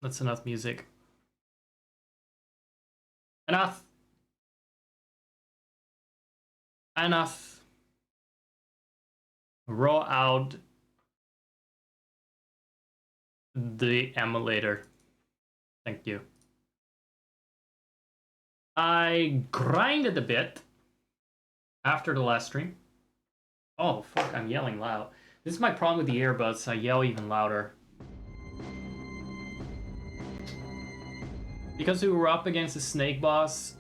That's enough music. Enough. Enough. Roll out the emulator. Thank you. I grinded a bit after the last stream. Oh, fuck, I'm yelling loud. This is my problem with the earbuds. I yell even louder. Because we were up against the snake boss,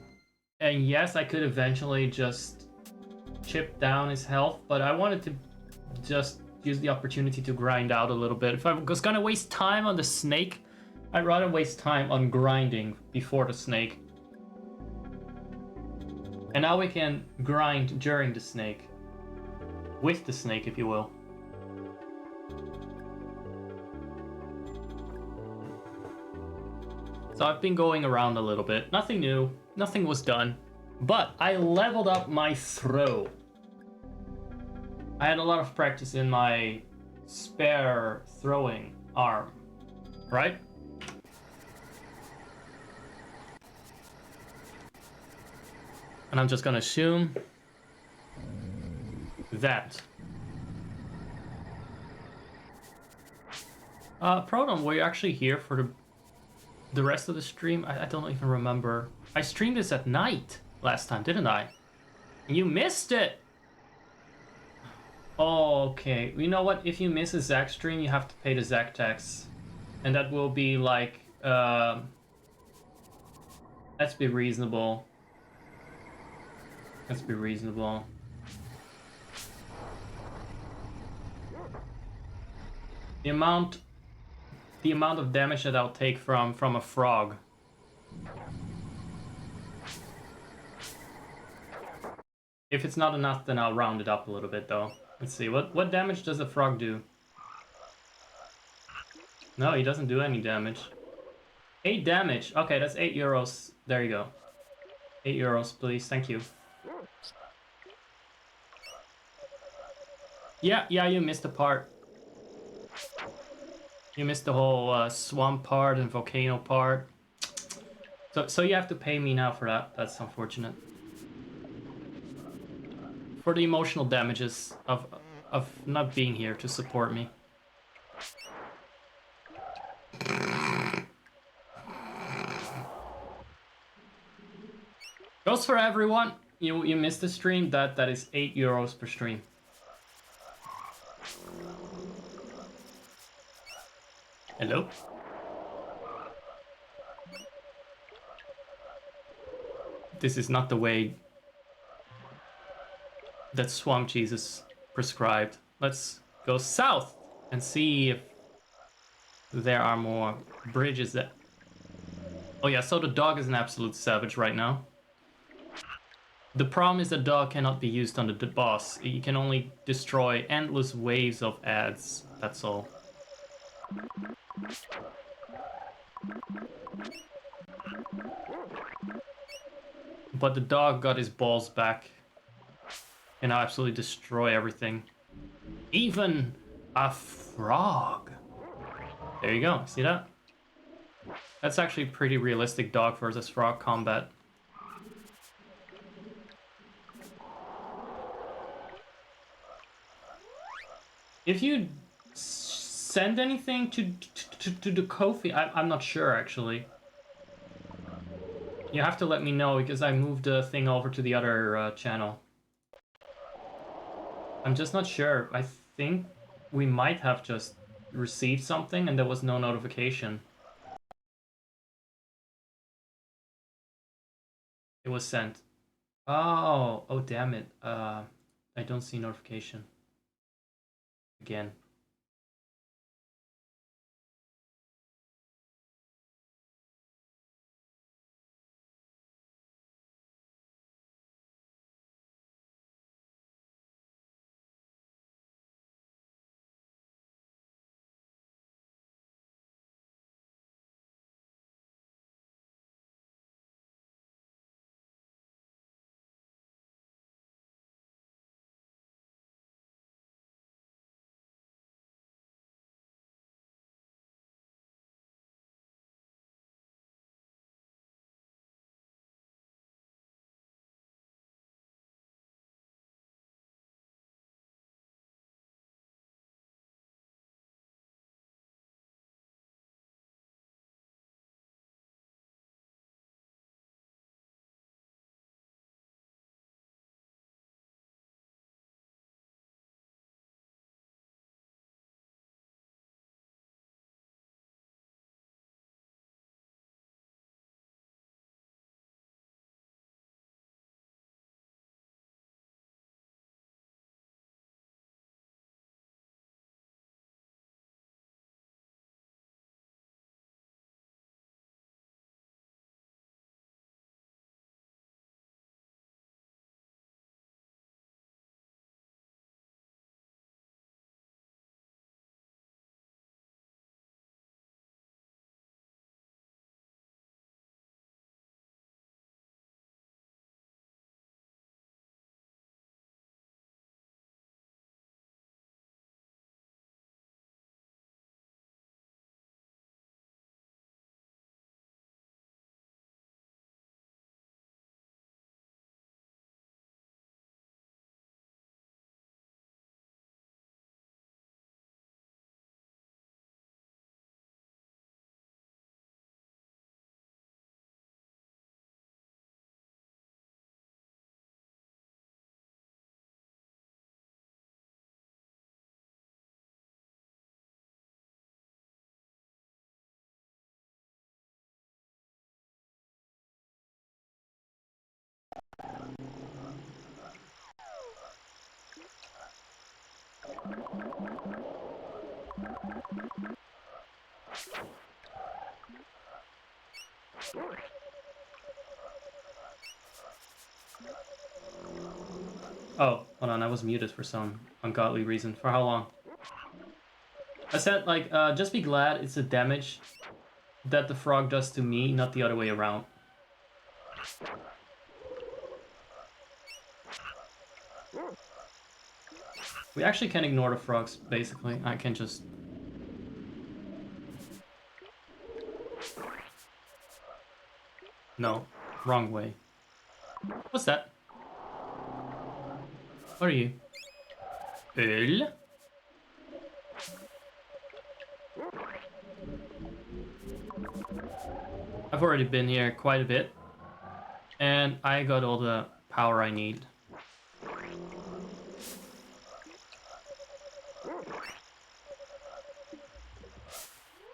and yes, I could eventually just chip down his health, but I wanted to just use the opportunity to grind out a little bit. If I was gonna waste time on the snake, I'd rather waste time on grinding before the snake. And now we can grind during the snake. With the snake, if you will. So I've been going around a little bit. Nothing new. Nothing was done. But I leveled up my throw. I had a lot of practice in my spare throwing arm. Right? And I'm just gonna assume that. Proton, were you actually here for the rest of the stream? I don't even remember. I streamed this at night last time, didn't I? You missed it! Oh, okay. You know what? If you miss a Zach stream, you have to pay the Zach tax. And that will be like, let's be reasonable. Let's be reasonable. The amount of damage that I'll take from a frog. If it's not enough, then I'll round it up a little bit, though. Let's see, what damage does a frog do? No, he doesn't do any damage. 8 damage. Okay, that's 8 euros. There you go. 8 euros, please. Thank you. Yeah, you missed a part. You missed the whole swamp part and volcano part. So you have to pay me now for that. That's unfortunate. For the emotional damages of not being here to support me. Goes for everyone. You missed the stream. That is 8 euros per stream. Hello? This is not the way that Swamp Jesus prescribed. Let's go south and see if there are more bridges that... Oh yeah, so the dog is an absolute savage right now. The problem is the dog cannot be used on the boss. He can only destroy endless waves of ads. That's all. But the dog got his balls back. Can now absolutely destroy everything. Even a frog. There you go. See that? That's actually pretty realistic dog versus frog combat. If you send anything to the Ko-fi, I'm not sure actually. You have to let me know because I moved the thing over to the other channel. I'm just not sure. I think we might have just received something and there was no notification. It was sent. Oh damn it. I don't see notification. Again. Oh, hold on, I was muted for some ungodly reason. For how long? I said, like, just be glad it's the damage that the frog does to me, not the other way around. We actually can ignore the frogs, basically. I can just... No, wrong way. What's that? What are you? Öl? I've already been here quite a bit. And I got all the power I need.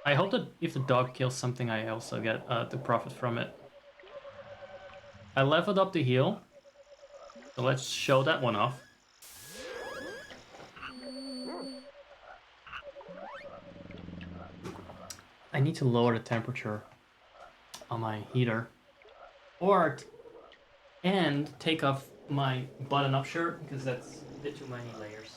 I hope that if the dog kills something, I also get the profit from it. I leveled up the heal. So let's show that one off. I need to lower the temperature on my heater. And take off my button-up shirt, because that's a bit too many layers.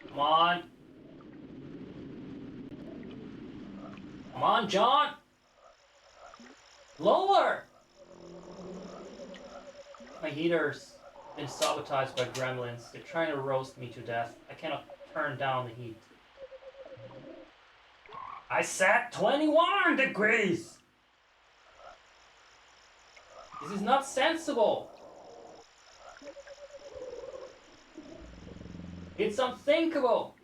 Come on! Come on, John! Lower! My heater's been sabotaged by gremlins. They're trying to roast me to death. I cannot turn down the heat. I set 21 degrees! This is not sensible! It's unthinkable!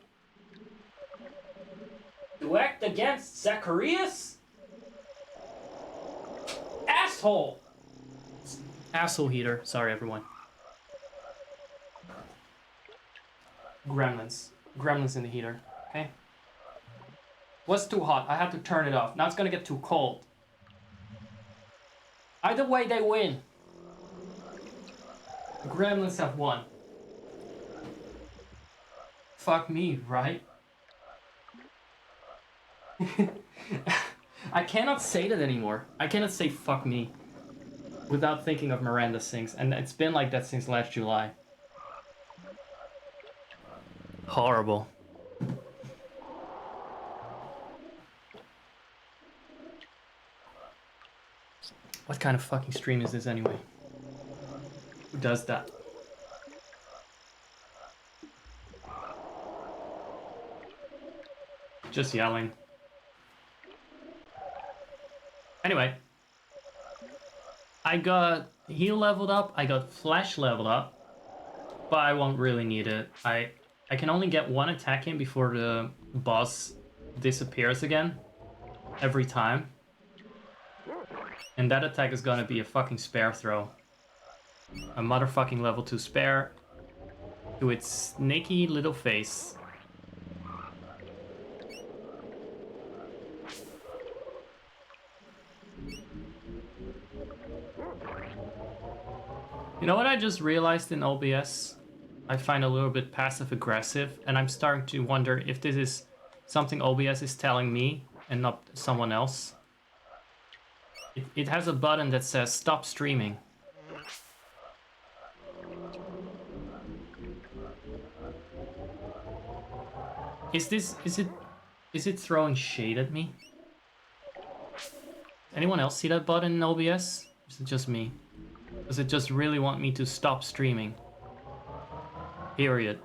To act against Zacharias? Asshole! Asshole heater. Sorry, everyone. Gremlins. Gremlins in the heater. Okay? Was too hot. I had to turn it off. Now it's gonna get too cold. Either way, they win. The Gremlins have won. Fuck me, right? I cannot say that anymore. I cannot say fuck me without thinking of Miranda Sings, and it's been like that since last July. Horrible. What kind of fucking stream is this anyway? Who does that? Just yelling. Anyway. I got heal leveled up, I got flash leveled up, but I won't really need it. I can only get one attack in before the boss disappears again. Every time. And that attack is gonna be a fucking spare throw. A motherfucking level 2 spare to its snaky little face. You know what I just realized in OBS? I find a little bit passive aggressive, and I'm starting to wonder if this is something OBS is telling me and not someone else. It has a button that says stop streaming. Is it throwing shade at me? Anyone else see that button in OBS? Or is it just me? Does it just really want me to stop streaming? Period.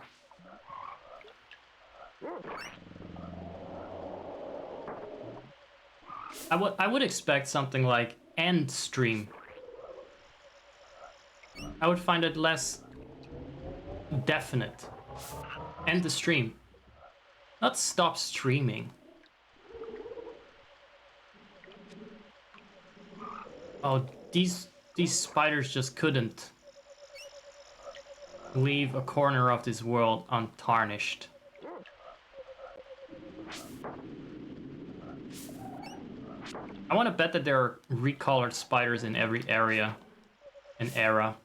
I would expect something like end stream. I would find it less definite. End the stream. Not stop streaming. Oh, these spiders just couldn't leave a corner of this world untarnished. I want to bet that there are recolored spiders in every area. an era.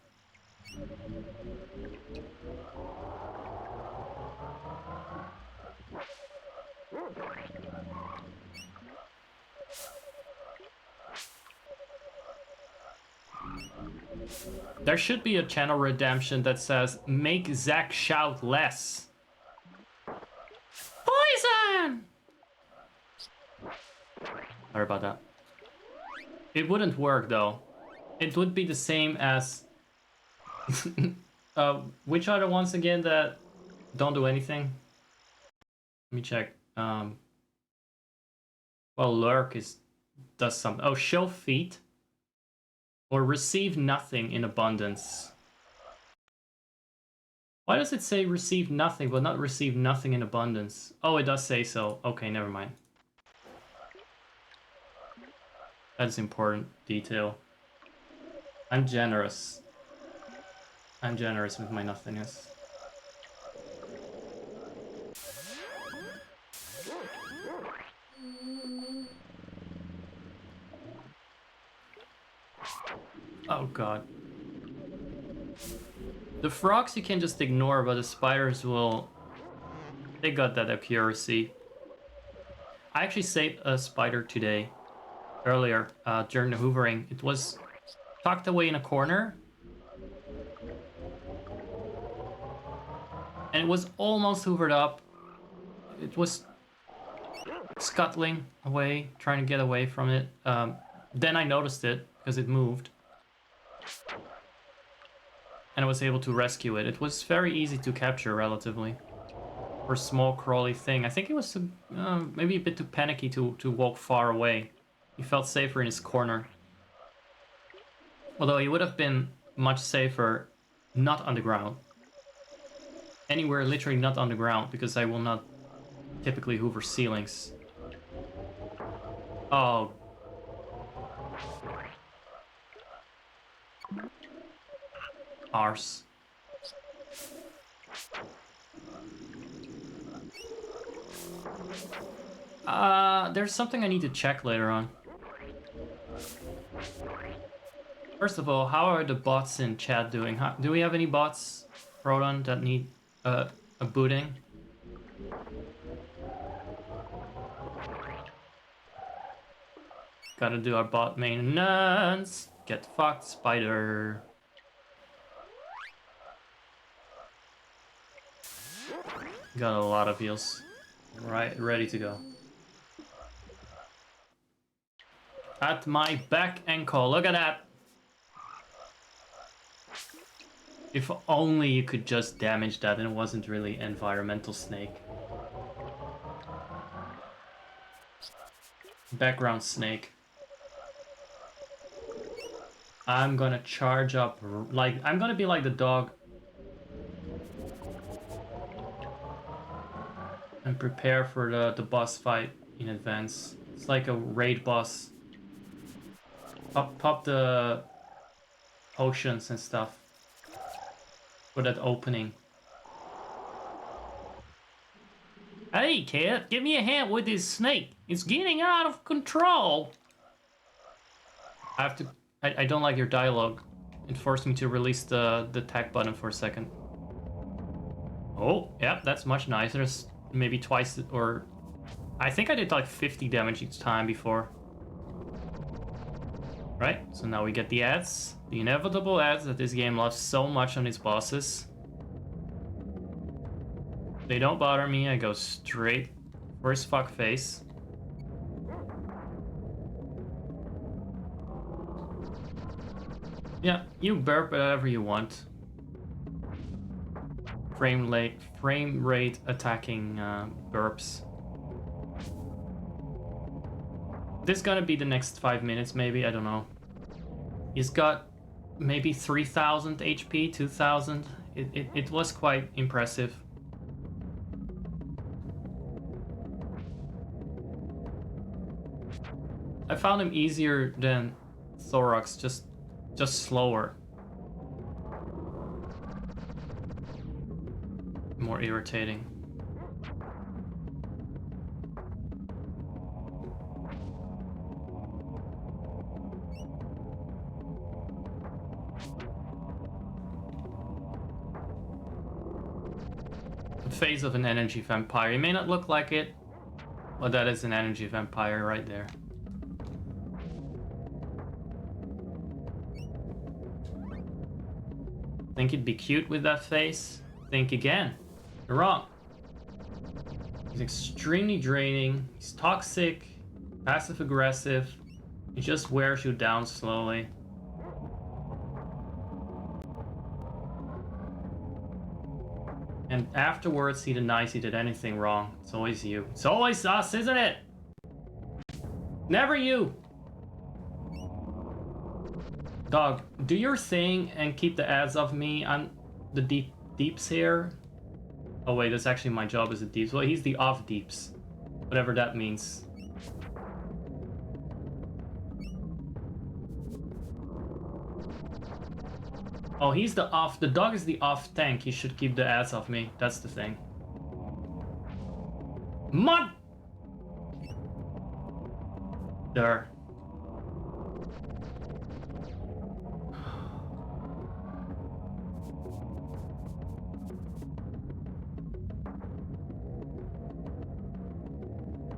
There should be a channel redemption that says, make Zach shout less. Poison! Sorry about that. It wouldn't work though. It would be the same as... which are the ones again that don't do anything? Let me check. Well, lurk does something. Oh, show feet. Or receive nothing in abundance. Why does it say receive nothing, but not receive nothing in abundance? Oh, it does say so. Okay, never mind. That's important detail. I'm generous. I'm generous with my nothingness. Oh god. The frogs you can just ignore, but the spiders will... They got that accuracy. I actually saved a spider today. Earlier, during the hoovering. It was tucked away in a corner. And it was almost hoovered up. It was scuttling away, trying to get away from it. Then I noticed it, because it moved. And I was able to rescue it. It was very easy to capture, relatively. For a small crawly thing. I think it was maybe a bit too panicky to walk far away. He felt safer in his corner. Although he would have been much safer not on the ground. Anywhere literally not on the ground, because I will not typically hoover ceilings. Oh. Arse. There's something I need to check later on. First of all, how are the bots in chat doing? Do we have any bots, Rodon, that need a booting? Gotta do our bot maintenance. Get fucked, spider. Got a lot of heals. Right, ready to go. At my back ankle, look at that! If only you could just damage that and it wasn't really environmental snake. Background snake. I'm gonna charge up, like, I'm gonna be like the dog. And prepare for the boss fight in advance. It's like a raid boss. Pop the potions and stuff for that opening. Hey kid, give me a hand with this snake. It's getting out of control. I have to... I don't like your dialogue. It forced me to release the attack button for a second. Oh, yeah, that's much nicer. It's maybe twice, or... I think I did like 50 damage each time before. Right, so now we get the ads. The inevitable ads that this game loves so much on its bosses. They don't bother me, I go straight for his fuck face. Yeah, you burp whatever you want. Frame rate attacking burps. This is gonna be the next 5 minutes, maybe, I don't know. He's got maybe 3,000 HP, 2,000. It was quite impressive. I found him easier than Thorax, just slower. More irritating. face of an energy vampire. It may not look like it, but that is an energy vampire right there. Think he'd be cute with that face? Think again. You're wrong. He's extremely draining. He's toxic, passive aggressive. He just wears you down slowly. And afterwards, he denies he did anything wrong. It's always you. It's always us, isn't it? Never you! Dog, do your thing and keep the ads off me. I'm the deeps here. Oh wait, that's actually my job as a deeps. Well, he's the off deeps. Whatever that means. Oh, he's the off. The dog is the off tank. He should keep the ads off me. That's the thing. Mud! There.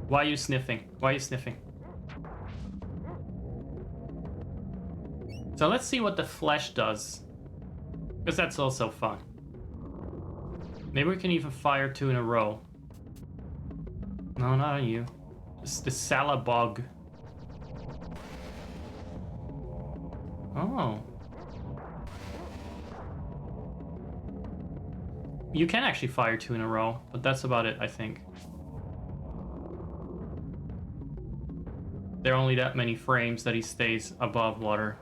Why are you sniffing? Why are you sniffing? So let's see what the flesh does. Because that's also fun. Maybe we can even fire 2 in a row. No, not on you. It's the Salabog. Oh. You can actually fire 2 in a row, but that's about it, I think. There are only that many frames that he stays above water.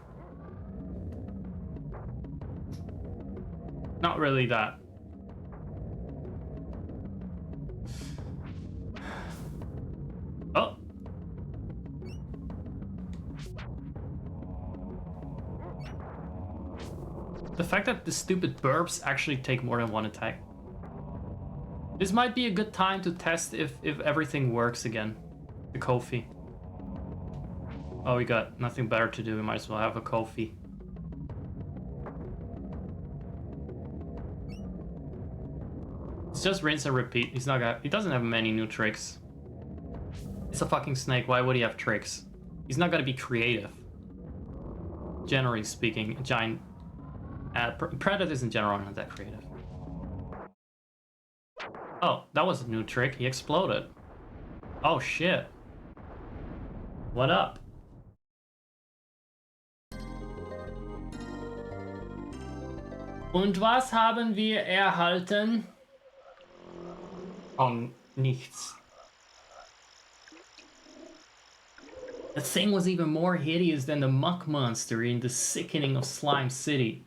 Not really that. Oh! The fact that the stupid burps actually take more than 1 attack. This might be a good time to test if everything works again. The Kofi. Oh, we got nothing better to do. We might as well have a Kofi. It's just rinse and repeat. He's not gonna. He doesn't have many new tricks. It's a fucking snake. Why would he have tricks? He's not gonna be creative. Generally speaking, giant predators in general aren't that creative. Oh, that was a new trick. He exploded. Oh shit. What up? Und was haben wir erhalten? Oh, nichts. The thing was even more hideous than the muck monster in The Sickening of Slime City.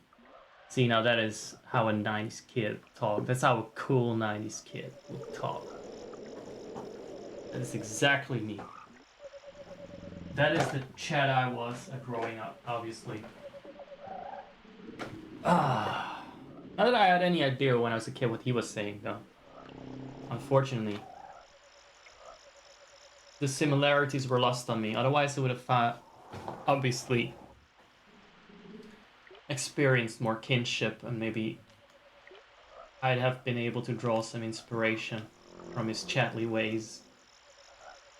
See, now that is how a 90s kid talks. That's how a cool 90s kid would talk. That is exactly me. That is the Chad I was growing up, obviously. Not that I had any idea when I was a kid what he was saying, though. Unfortunately. The similarities were lost on me. Otherwise, I would have obviously experienced more kinship, and maybe I'd have been able to draw some inspiration from his chatly ways.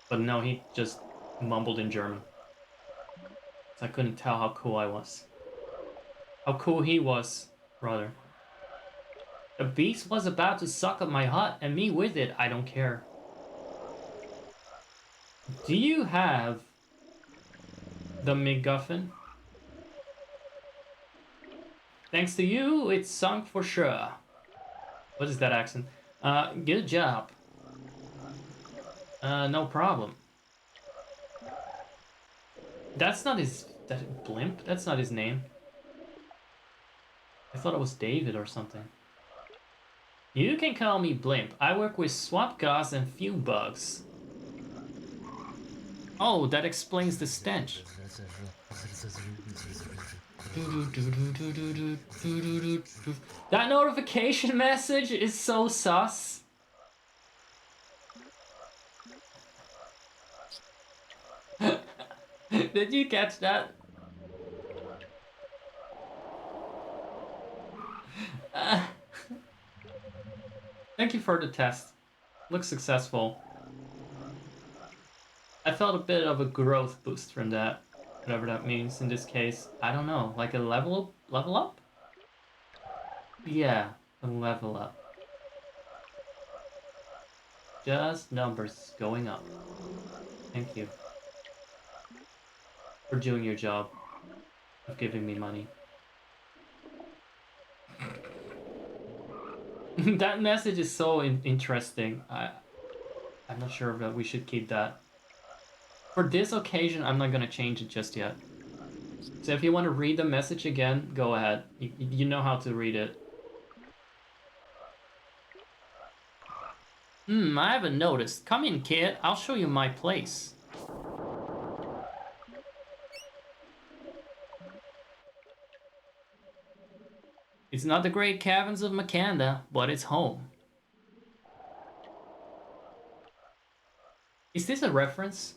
But no, he just mumbled in German. So I couldn't tell how cool I was. How cool he was, brother. The beast was about to suck up my hut, and me with it. I don't care. Do you have the MacGuffin? Thanks to you, it's sunk for sure. What is that accent? Good job. No problem. That's not his... That Blimp? That's not his name. I thought it was David or something. You can call me Blimp. I work with swamp gauze and fume bugs. Oh, that explains the stench. That notification message is so sus. Did you catch that? Thank you for the test. Looks successful. I felt a bit of a growth boost from that. Whatever that means in this case. I don't know. Like a level up? Yeah, a level up. Just numbers going up. Thank you for doing your job of giving me money. That message is so interesting. I'm not sure that we should keep that. For this occasion, I'm not gonna change it just yet. So if you want to read the message again, go ahead. You know how to read it. I haven't noticed. Come in, kid. I'll show you my place. It's not the great caverns of Makanda, but it's home. Is this a reference?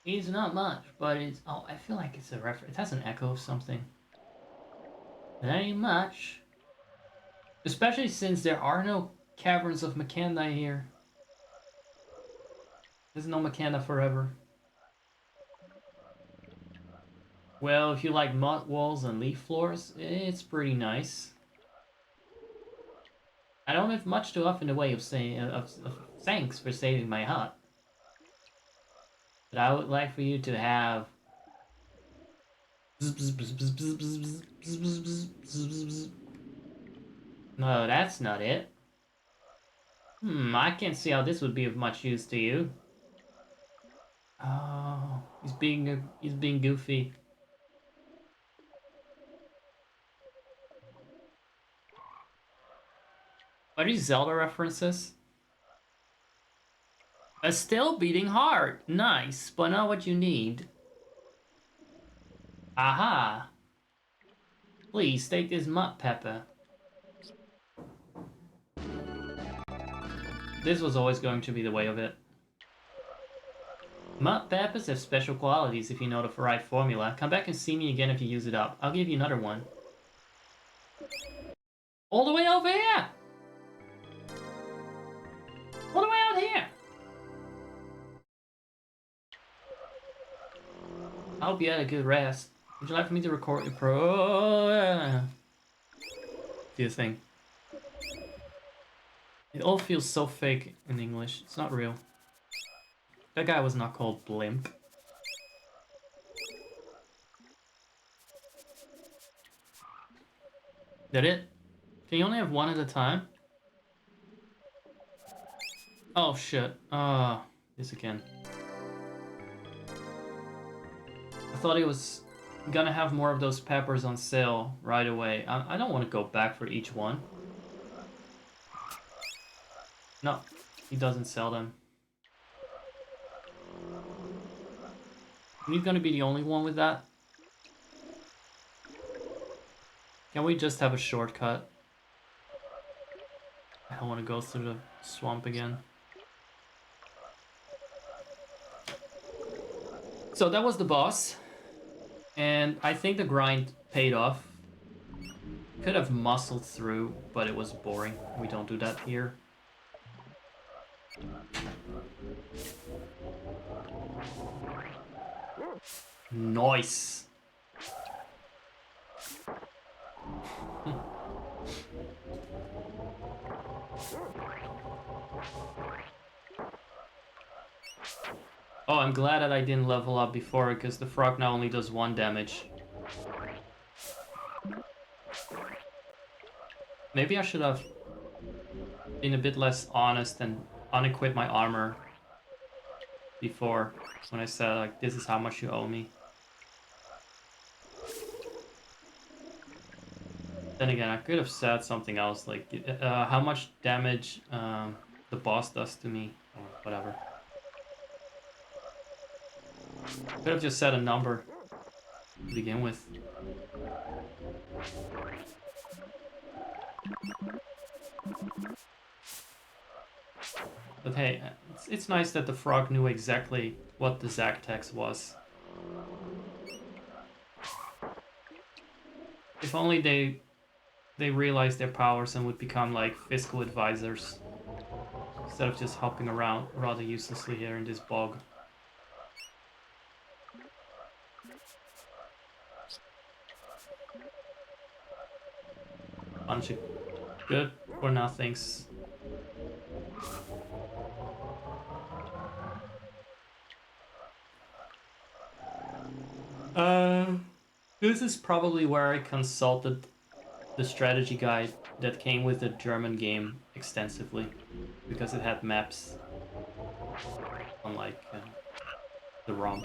It's not much, but it's... Oh, I feel like it's a reference. It has an echo of something. It ain't much. Especially since there are no caverns of Makanda here. There's no Makanda forever. Well, if you like mud walls and leaf floors, it's pretty nice. I don't have much to offer in the way of saying of thanks for saving my hut. But I would like for you to have... No, that's not it. I can't see how this would be of much use to you. Oh, he's being goofy. Are these Zelda references? A still beating heart. Nice, but not what you need. Aha. Please take this mud pepper. This was always going to be the way of it. Mud peppers have special qualities if you know the right formula. Come back and see me again if you use it up. I'll give you another one. All the way over here! All the way out here! I hope you had a good rest. Would you like for me to record your do you think? It all feels so fake in English. It's not real. That guy was not called Blimp. Did it? Can you only have one at a time? Oh shit. This again. I thought he was gonna have more of those peppers on sale right away. I don't want to go back for each one. No, he doesn't sell them. He's gonna be the only one with that. Can we just have a shortcut? I don't want to go through the swamp again. So that was the boss. And I think the grind paid off. Could have muscled through, but it was boring. We don't do that here. Nice. Oh, I'm glad that I didn't level up before, because the frog now only does 1 damage. Maybe I should have been a bit less honest and unequip my armor before, when I said, like, this is how much you owe me. Then again, I could have said something else, like, how much damage the boss does to me, or whatever. Could have just said a number to begin with. But hey, it's nice that the frog knew exactly what the Zactex was. If only they they realized their powers and would become like fiscal advisors instead of just hopping around rather uselessly here in this bog. Bunch of good for nothings. This is probably where I consulted the strategy guide that came with the German game extensively because it had maps, unlike the ROM.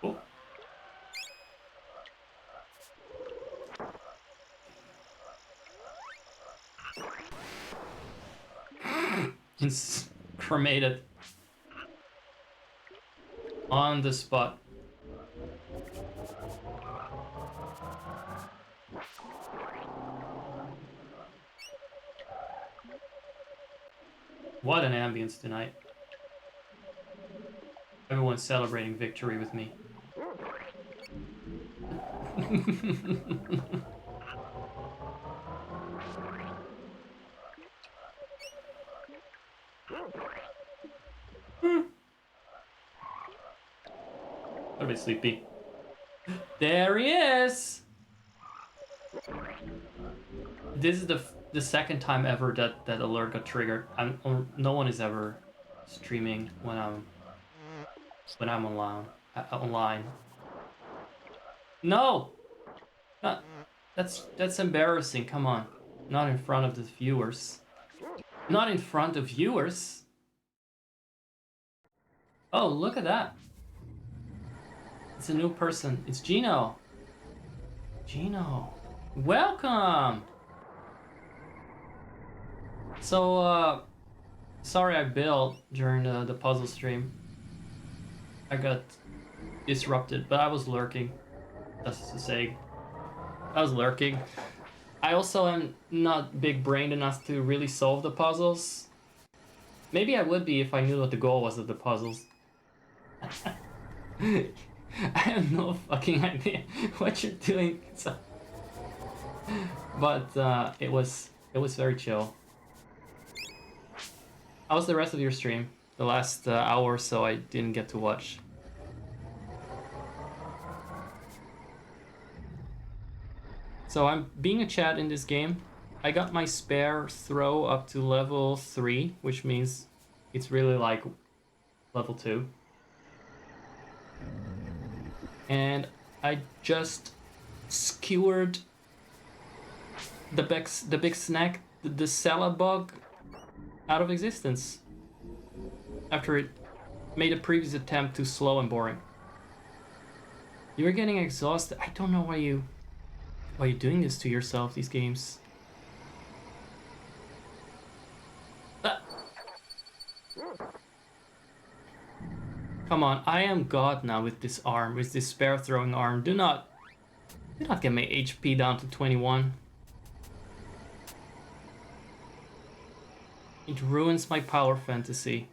Oh. It's cremated on the spot. What an ambience tonight. Everyone's celebrating victory with me. I'm a bit sleepy. There he is! This is the second time ever that alert got triggered. No one is ever streaming when I'm online. No, not, that's embarrassing. Come on, not in front of the viewers. Not in front of viewers. Oh, look at that. It's a new person. It's Gino. Gino, welcome. So, sorry I bailed during the puzzle stream. I got disrupted, but I was lurking. Just to say, I was lurking. I also am not big-brained enough to really solve the puzzles. Maybe I would be if I knew what the goal was of the puzzles. I have no fucking idea what you're doing. So... But it was very chill. How was the rest of your stream? The last hour or so I didn't get to watch. So I'm being a Chad in this game. I got my spare throw up to level 3, which means it's really like level 2. And I just skewered the big snack, the Sella bug, out of existence after it made a previous attempt too slow and boring. You were getting exhausted. I don't know why you're doing this to yourself, these games. Come on, I am God now with this arm, with this spare throwing arm. Do not get my HP down to 21. It ruins my power fantasy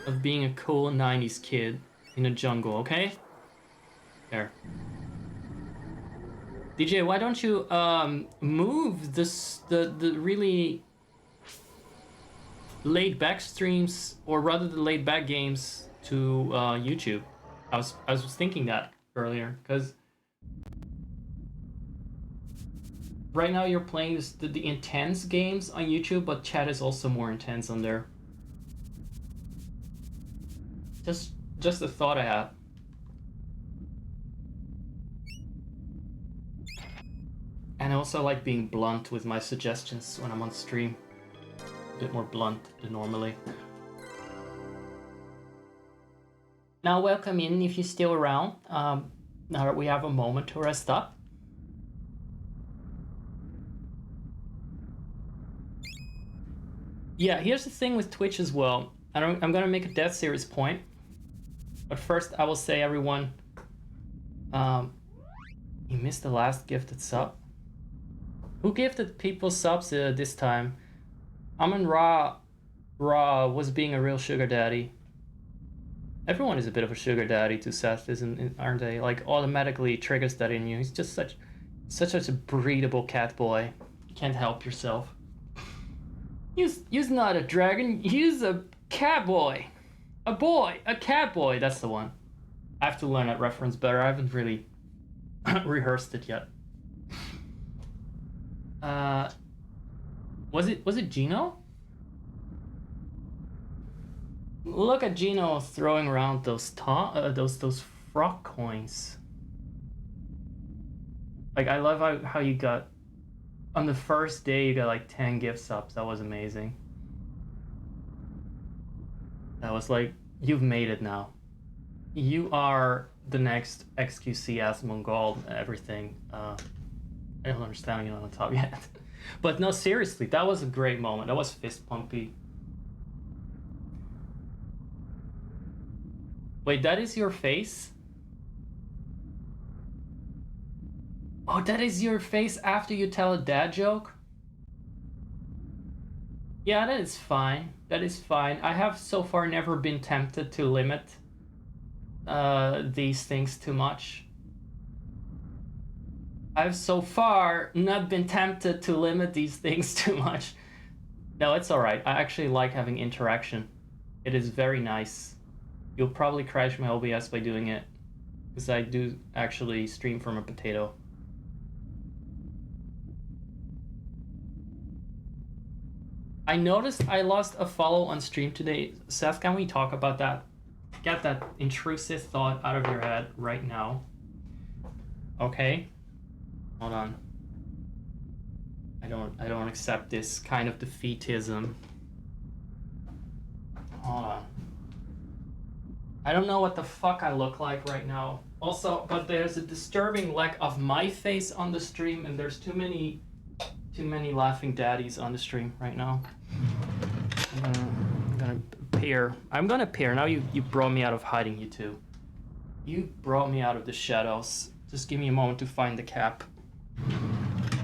of being a cool 90s kid in a jungle, okay? There. DJ, why don't you move the really laid back streams, or rather the laid back games, to YouTube? I was thinking that earlier because right now you're playing the intense games on YouTube, but chat is also more intense on there. Just a thought I had. And I also like being blunt with my suggestions when I'm on stream. A bit more blunt than normally. Now welcome in if you're still around. Now that we have a moment to rest up. Yeah, here's the thing with Twitch as well. I'm gonna make a dead serious point. But first I will say, everyone, you missed the last gifted sub. Who gifted people subs this time? Amun Ra Raw was being a real sugar daddy. Everyone is a bit of a sugar daddy to Seth, aren't they? Like automatically triggers that in you. He's just such a breedable cat boy. You can't help yourself. He's not a dragon. He's a cat boy. A cat boy. That's the one. I have to learn that reference better. I haven't really rehearsed it yet. Uh, was it Gino? Look at Gino throwing around those frog coins. Like I love how you got on the first day you got like 10 gift subs. That was amazing. That was like you've made it now. You are the next XQC as Mongol everything. I don't understand you on the top yet. But no, seriously, that was a great moment. That was fist pumpy. Wait, that is your face? Oh, that is your face after you tell a dad joke? Yeah, that is fine. That is fine. I have so far never been tempted to limit these things too much. I've so far not been tempted to limit these things too much. No, it's alright. I actually like having interaction. It is very nice. You'll probably crash my OBS by doing it. Because I do actually stream from a potato. I noticed I lost a follow on stream today. Seth, can we talk about that? Get that intrusive thought out of your head right now. Okay? Hold on. I don't accept this kind of defeatism. Hold on. I don't know what the fuck I look like right now. Also, but there's a disturbing lack of my face on the stream, and there's too many laughing daddies on the stream right now. I'm gonna peer. I'm gonna peer. Now you brought me out of hiding, you two. You brought me out of the shadows. Just give me a moment to find the cap.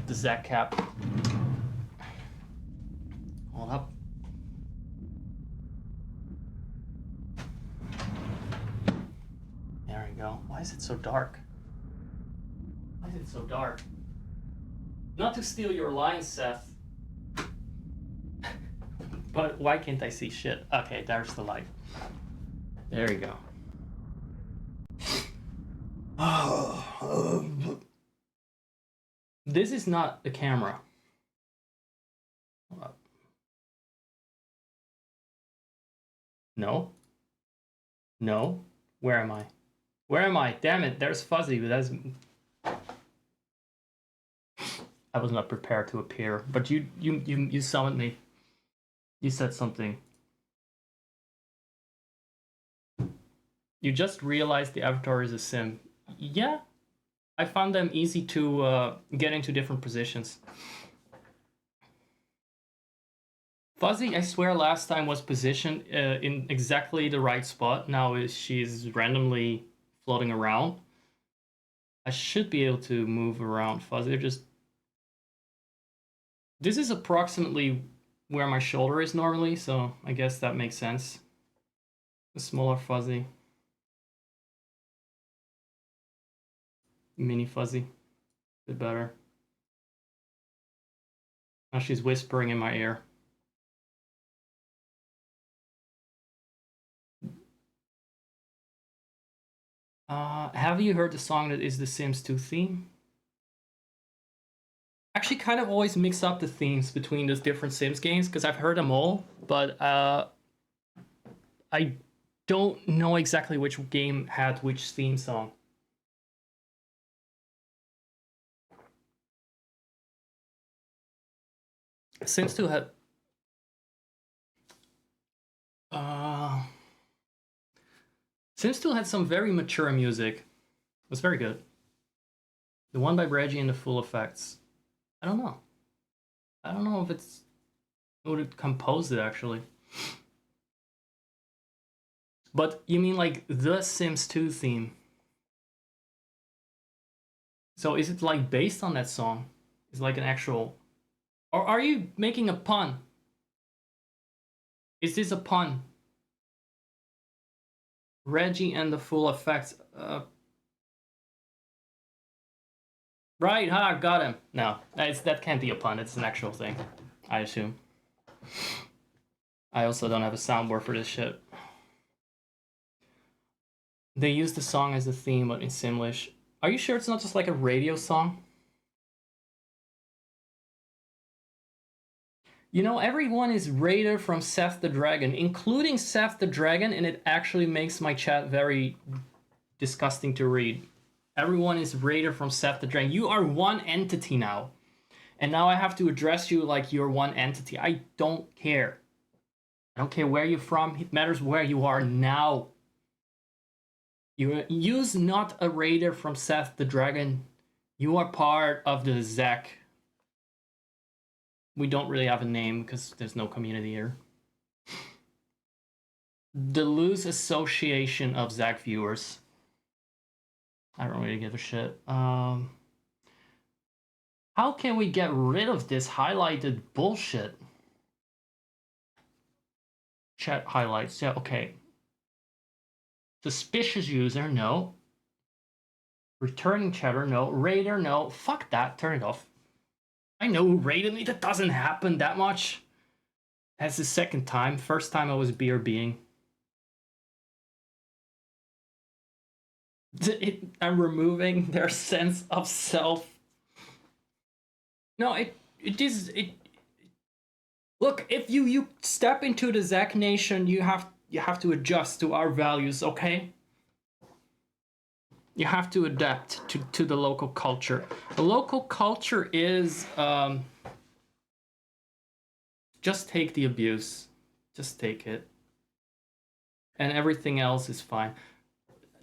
The Zack cap. Hold up. There we go. Why is it so dark? Why is it so dark? Not to steal your line, Seth. But why can't I see shit? Okay, there's the light. There you go. This is not the camera. No. No. Where am I? Where am I? Damn it, there's Fuzzy, but that's... I was not prepared to appear, but you summoned me. You said something. You just realized the avatar is a sim. Yeah, I found them easy to get into different positions. Fuzzy, I swear last time was positioned in exactly the right spot. Now she's randomly floating around. I should be able to move around Fuzzy. This is approximately where my shoulder is normally, so I guess that makes sense. A smaller Fuzzy. Mini Fuzzy. A bit better. Now she's whispering in my ear. Have you heard the song that is the Sims 2 theme? Actually, kind of always mix up the themes between those different Sims games because I've heard them all, but I don't know exactly which game had which theme song. Sims 2 had Sims 2 had some very mature music. It was very good. The one by Reggie and the Full Effects. I don't know. I don't know if it's who would composed it actually. But you mean like the Sims 2 theme? So is it like based on that song? Is it like an actual, or are you making a pun? Is this a pun? Reggie and the full effects. Right, got him. No, that can't be a pun. It's an actual thing, I assume. I also don't have a soundboard for this shit. They use the song as a theme, but in Simlish. Are you sure it's not just like a radio song? You know, everyone is rated from Seth the Dragon, including Seth the Dragon, and it actually makes my chat very disgusting to read. Everyone is rated from Seth the Dragon. You are one entity now. And now I have to address you like you're one entity. I don't care. I don't care where you're from. It matters where you are now. You use not a raider from Seth the Dragon. You are part of the Zach. We don't really have a name because there's no community here. The loose association of Zach viewers. I don't really give a shit. How can we get rid of this highlighted bullshit? Chat highlights. Yeah, okay. Suspicious user, no. Returning chatter, no. Raider, no. Fuck that, turn it off. I know who raided me, that doesn't happen that much. That's the second time. First time I was BRBing. I'm removing their sense of self. No, it is. Look, if you step into the Zach Nation, you have to adjust to our values, okay? You have to adapt to the local culture. The local culture is just take the abuse. Just take it. And everything else is fine.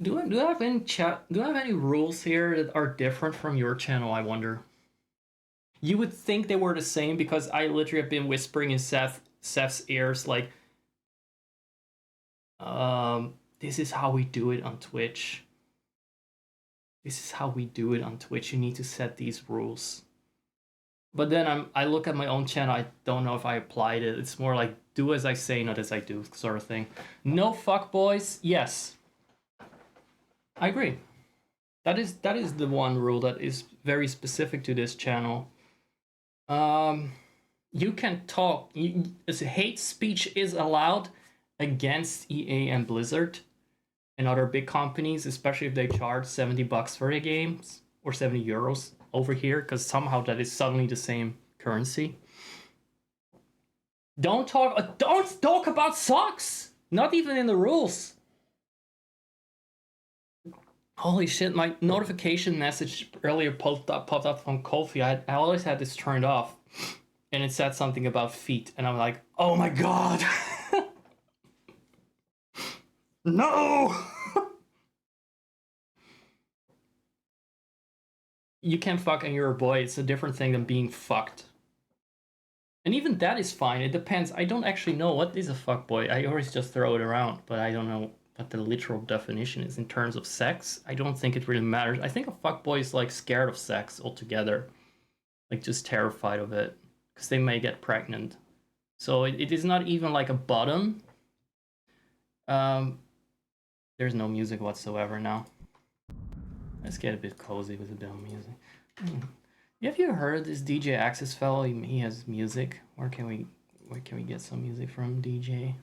Do I have any chat? Do I have any rules here that are different from your channel? I wonder. You would think they were the same because I literally have been whispering in Seth's ears like, this is how we do it on Twitch. This is how we do it on Twitch. You need to set these rules. But then I look at my own channel. I don't know if I applied it. It's more like do as I say, not as I do, sort of thing. No fuck boys. Yes. I agree. That is the one rule that is very specific to this channel. You can talk. Hate speech is allowed against EA and Blizzard and other big companies, especially if they charge $70 for the games or 70 euros over here, because somehow that is suddenly the same currency. Don't talk about socks. Not even in the rules. Holy shit, my notification message earlier popped up from Kofi. I always had this turned off. And it said something about feet. And I'm like, oh my god. No! You can fuck and you're a boy. It's a different thing than being fucked. And even that is fine. It depends. I don't actually know what is a fuck boy. I always just throw it around. But I don't know what the literal definition is in terms of sex. I don't think it really matters. I think a fuckboy is like scared of sex altogether, like just terrified of it because they may get pregnant. So it is not even like a bottom. There's no music whatsoever now. Let's get a bit cozy with a bit of music. Have you heard this DJ Axis fellow? He has music. Where can we get some music from DJ?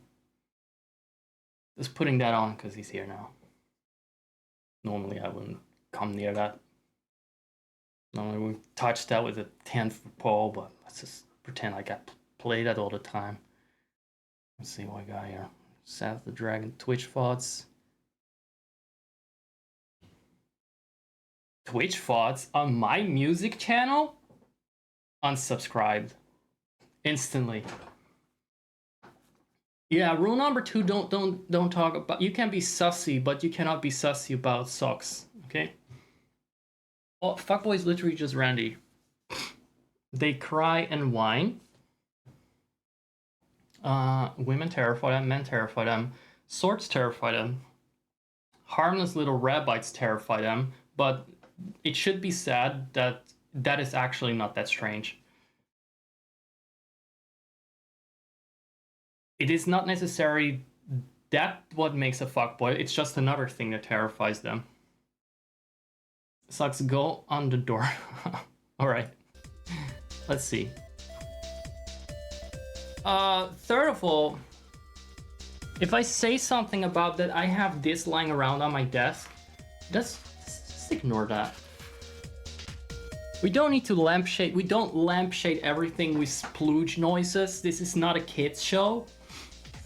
Just putting that on because he's here now. Normally I wouldn't come near that. Normally we touch that with a 10-foot pole, but let's just pretend like I play that all the time. Let's see what I got here. Seth the Dragon Twitch thoughts. Twitch thoughts on my music channel? Unsubscribed. Instantly. Yeah, rule number 2, don't talk about, you can be sussy, but you cannot be sussy about socks, okay? Oh, fuckboys literally just Randy. They cry and whine. Women terrify them, men terrify them, swords terrify them, harmless little rabbits terrify them, but it should be said that that is actually not that strange. it is not necessarily that what makes a fuckboy. It's just another thing that terrifies them. Sucks, go on the door. Alright. Let's see. Third of all, if I say something about that I have this lying around on my desk, just ignore that. We don't need to lampshade. We don't lampshade everything with splooge noises. This is not a kids show.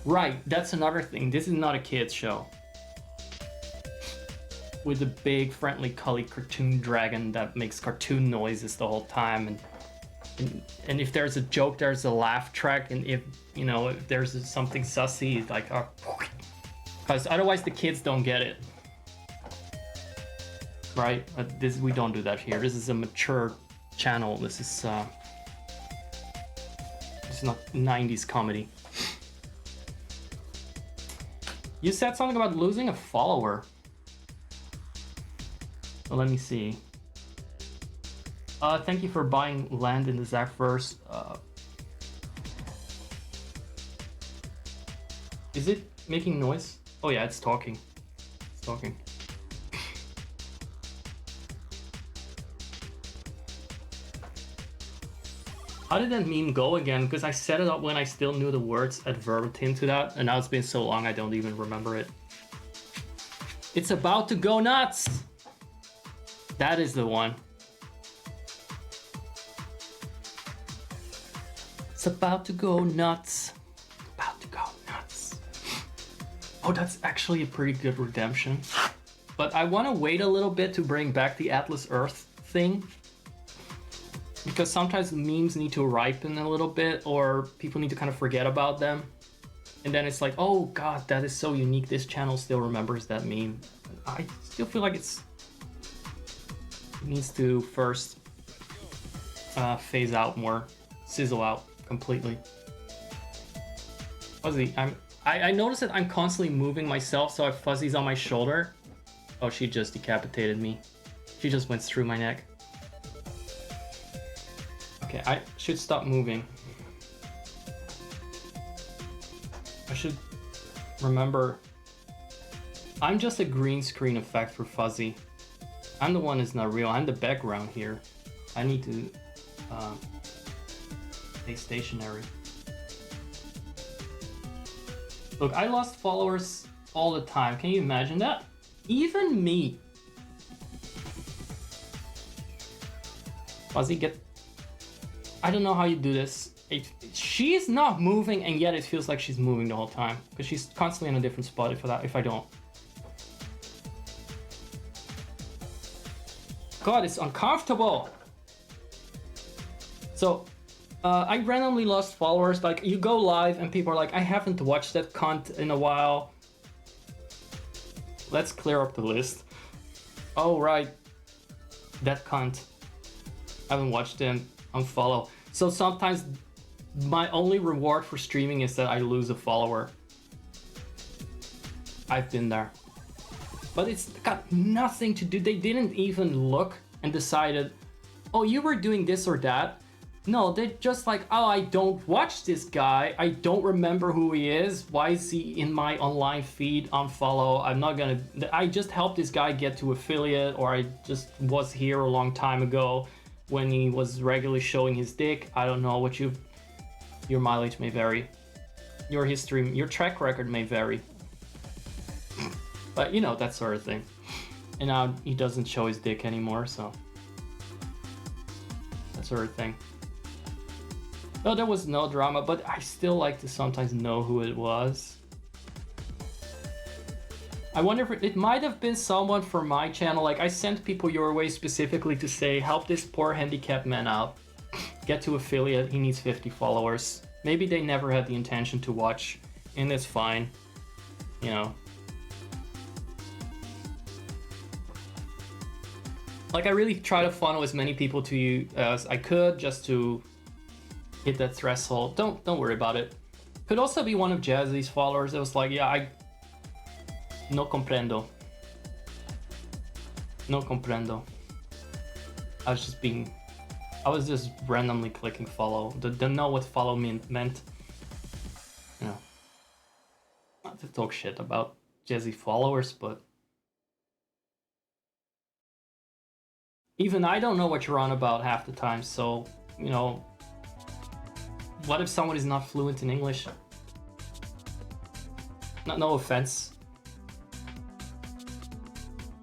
Right, that's another thing. This is not a kids show. With a big, friendly, cuddly cartoon dragon that makes cartoon noises the whole time, and if there's a joke, there's a laugh track, and if you know if there's something sussy, it's like, because otherwise the kids don't get it. Right? This we don't do that here. This is a mature channel. This is not 90s comedy. You said something about losing a follower. Well, let me see. Thank you for buying land in the Zachverse. Is it making noise? Oh yeah, it's talking. It's talking. How did that meme go again? Because I set it up when I still knew the words at verbatim to that, and now it's been so long I don't even remember it. It's about to go nuts! That is the one. It's about to go nuts. About to go nuts. Oh, that's actually a pretty good redemption. But I want to wait a little bit to bring back the Atlas Earth thing. Because sometimes memes need to ripen a little bit, or people need to kind of forget about them. And then it's like, oh god, that is so unique. This channel still remembers that meme. I still feel like it needs to first phase out more, sizzle out completely. Fuzzy, I noticed that I'm constantly moving myself, so I have fuzzies on my shoulder. Oh, she just decapitated me. She just went through my neck. Okay, I should stop moving. I should remember, I'm just a green screen effect for Fuzzy. I'm the one that's not real. I'm the background here. I need to stay stationary. Look, I lost followers all the time. Can you imagine that? Even me. Fuzzy, get... I don't know how you do this. She's not moving, and yet it feels like she's moving the whole time, because she's constantly in a different spot if I don't. God, it's uncomfortable. So, I randomly lost followers. Like, you go live and people are like, I haven't watched that cunt in a while. Let's clear up the list. Oh, right. That cunt. I haven't watched him. Unfollow. So sometimes my only reward for streaming is that I lose a follower. I've been there. But it's got nothing to do. They didn't even look and decided, oh, you were doing this or that. No, they're just like, oh, I don't watch this guy. I don't remember who he is. Why is he in my online feed? Unfollow. I'm not gonna... I just helped this guy get to affiliate, or I just was here a long time ago when he was regularly showing his dick. I don't know what you... Your mileage may vary. Your history, your track record may vary. But you know, that sort of thing. And now he doesn't show his dick anymore, so... That sort of thing. No, there was no drama, but I still like to sometimes know who it was. I wonder if it might have been someone from my channel. Like, I sent people your way specifically to say, help this poor handicapped man out. Get to affiliate, he needs 50 followers. Maybe they never had the intention to watch, and that's fine. You know. Like, I really try to funnel as many people to you as I could, just to hit that threshold. Don't worry about it. Could also be one of Jazzy's followers that was like, yeah, no comprendo. No comprendo. I was just randomly clicking follow. Didn't know what follow meant. You know. to talk shit about Jesse followers, but even I don't know what you're on about half the time, so, you know, what if someone is not fluent in English? No offense.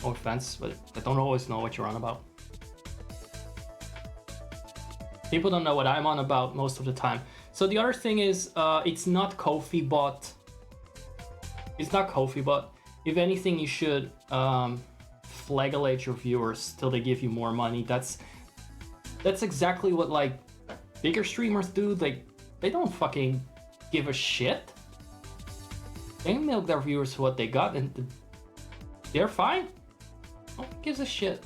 No offense, but I don't always know what you're on about. People don't know what I'm on about most of the time. So the other thing is, it's not Ko-fi bot. It's not Ko-fi bot. If anything, you should flagellate your viewers till they give you more money. That's exactly what like bigger streamers do. They don't fucking give a shit. They milk their viewers for what they got, and they're fine. No one gives a shit.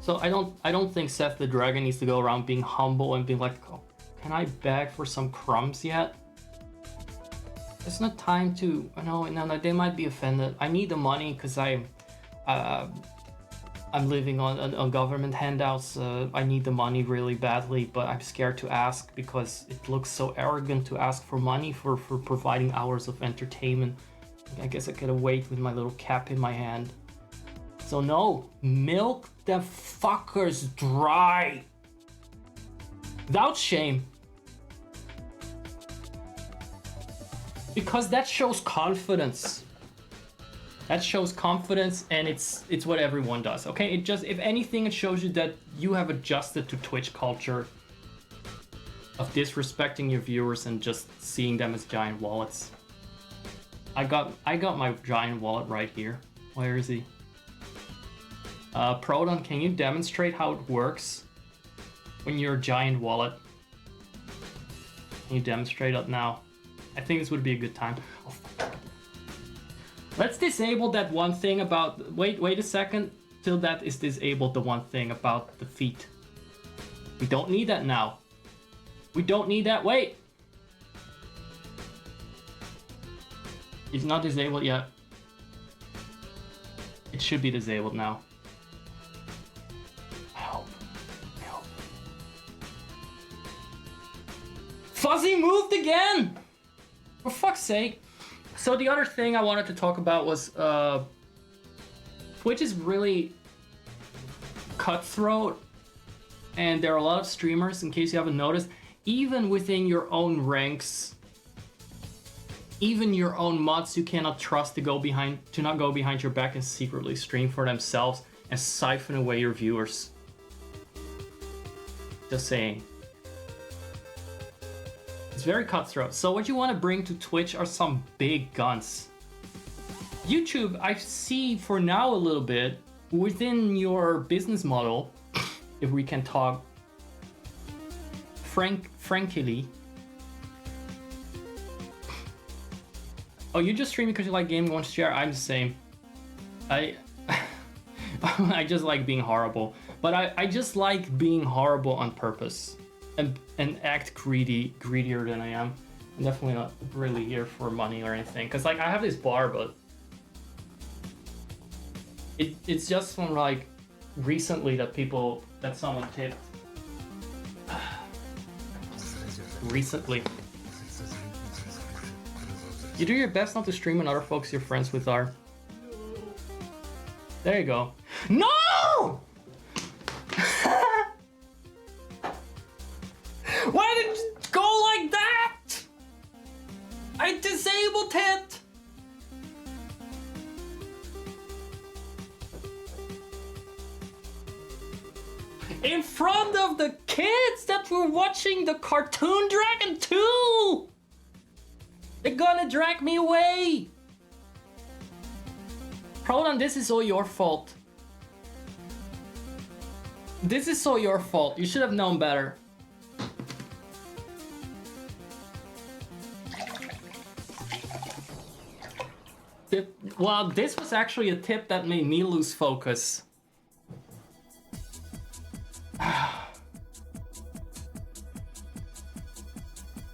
So I don't think Seth the Dragon needs to go around being humble and being like, oh, can I beg for some crumbs yet? It's not time to, no, they might be offended. I need the money because I'm living on government handouts. I need the money really badly, but I'm scared to ask because it looks so arrogant to ask for money for providing hours of entertainment. I guess I gotta wait with my little cap in my hand. So no, milk the fuckers dry. Without shame. Because that shows confidence. That shows confidence, and it's what everyone does, okay? It just, if anything, it shows you that you have adjusted to Twitch culture of disrespecting your viewers and just seeing them as giant wallets. I got my giant wallet right here. Where is he? Proton, can you demonstrate how it works when you're a giant wallet? Can you demonstrate it now? I think this would be a good time. Oh, let's disable that one thing about... Wait a second. Till that is disabled, the one thing about the feet. We don't need that now. We don't need that. Wait. It's not disabled yet. It should be disabled now. I hope. Fuzzy moved again! For fuck's sake. So the other thing I wanted to talk about was Twitch is really cutthroat, and there are a lot of streamers, in case you haven't noticed, even within your own ranks, even your own mods you cannot trust to not go behind your back and secretly stream for themselves and siphon away your viewers. Just saying. It's very cutthroat. So what you want to bring to Twitch are some big guns. YouTube, I see for now a little bit within your business model, if we can talk frankly. Oh, you just stream because you like gaming, want to share? I'm the same. I just like being horrible. But I just like being horrible on purpose. And act greedier than I am. I'm definitely not really here for money or anything. Cause like I have this bar, but it's just from like recently that someone tipped. Recently. You do your best not to stream when other folks you're friends with are. There you go. No! Why did it go like that? I disabled it! In front of the kids that were watching the Cartoon Dragon 2! They're gonna drag me away! Proton, this is all your fault. This is all your fault. You should have known better. Well, this was actually a tip that made me lose focus.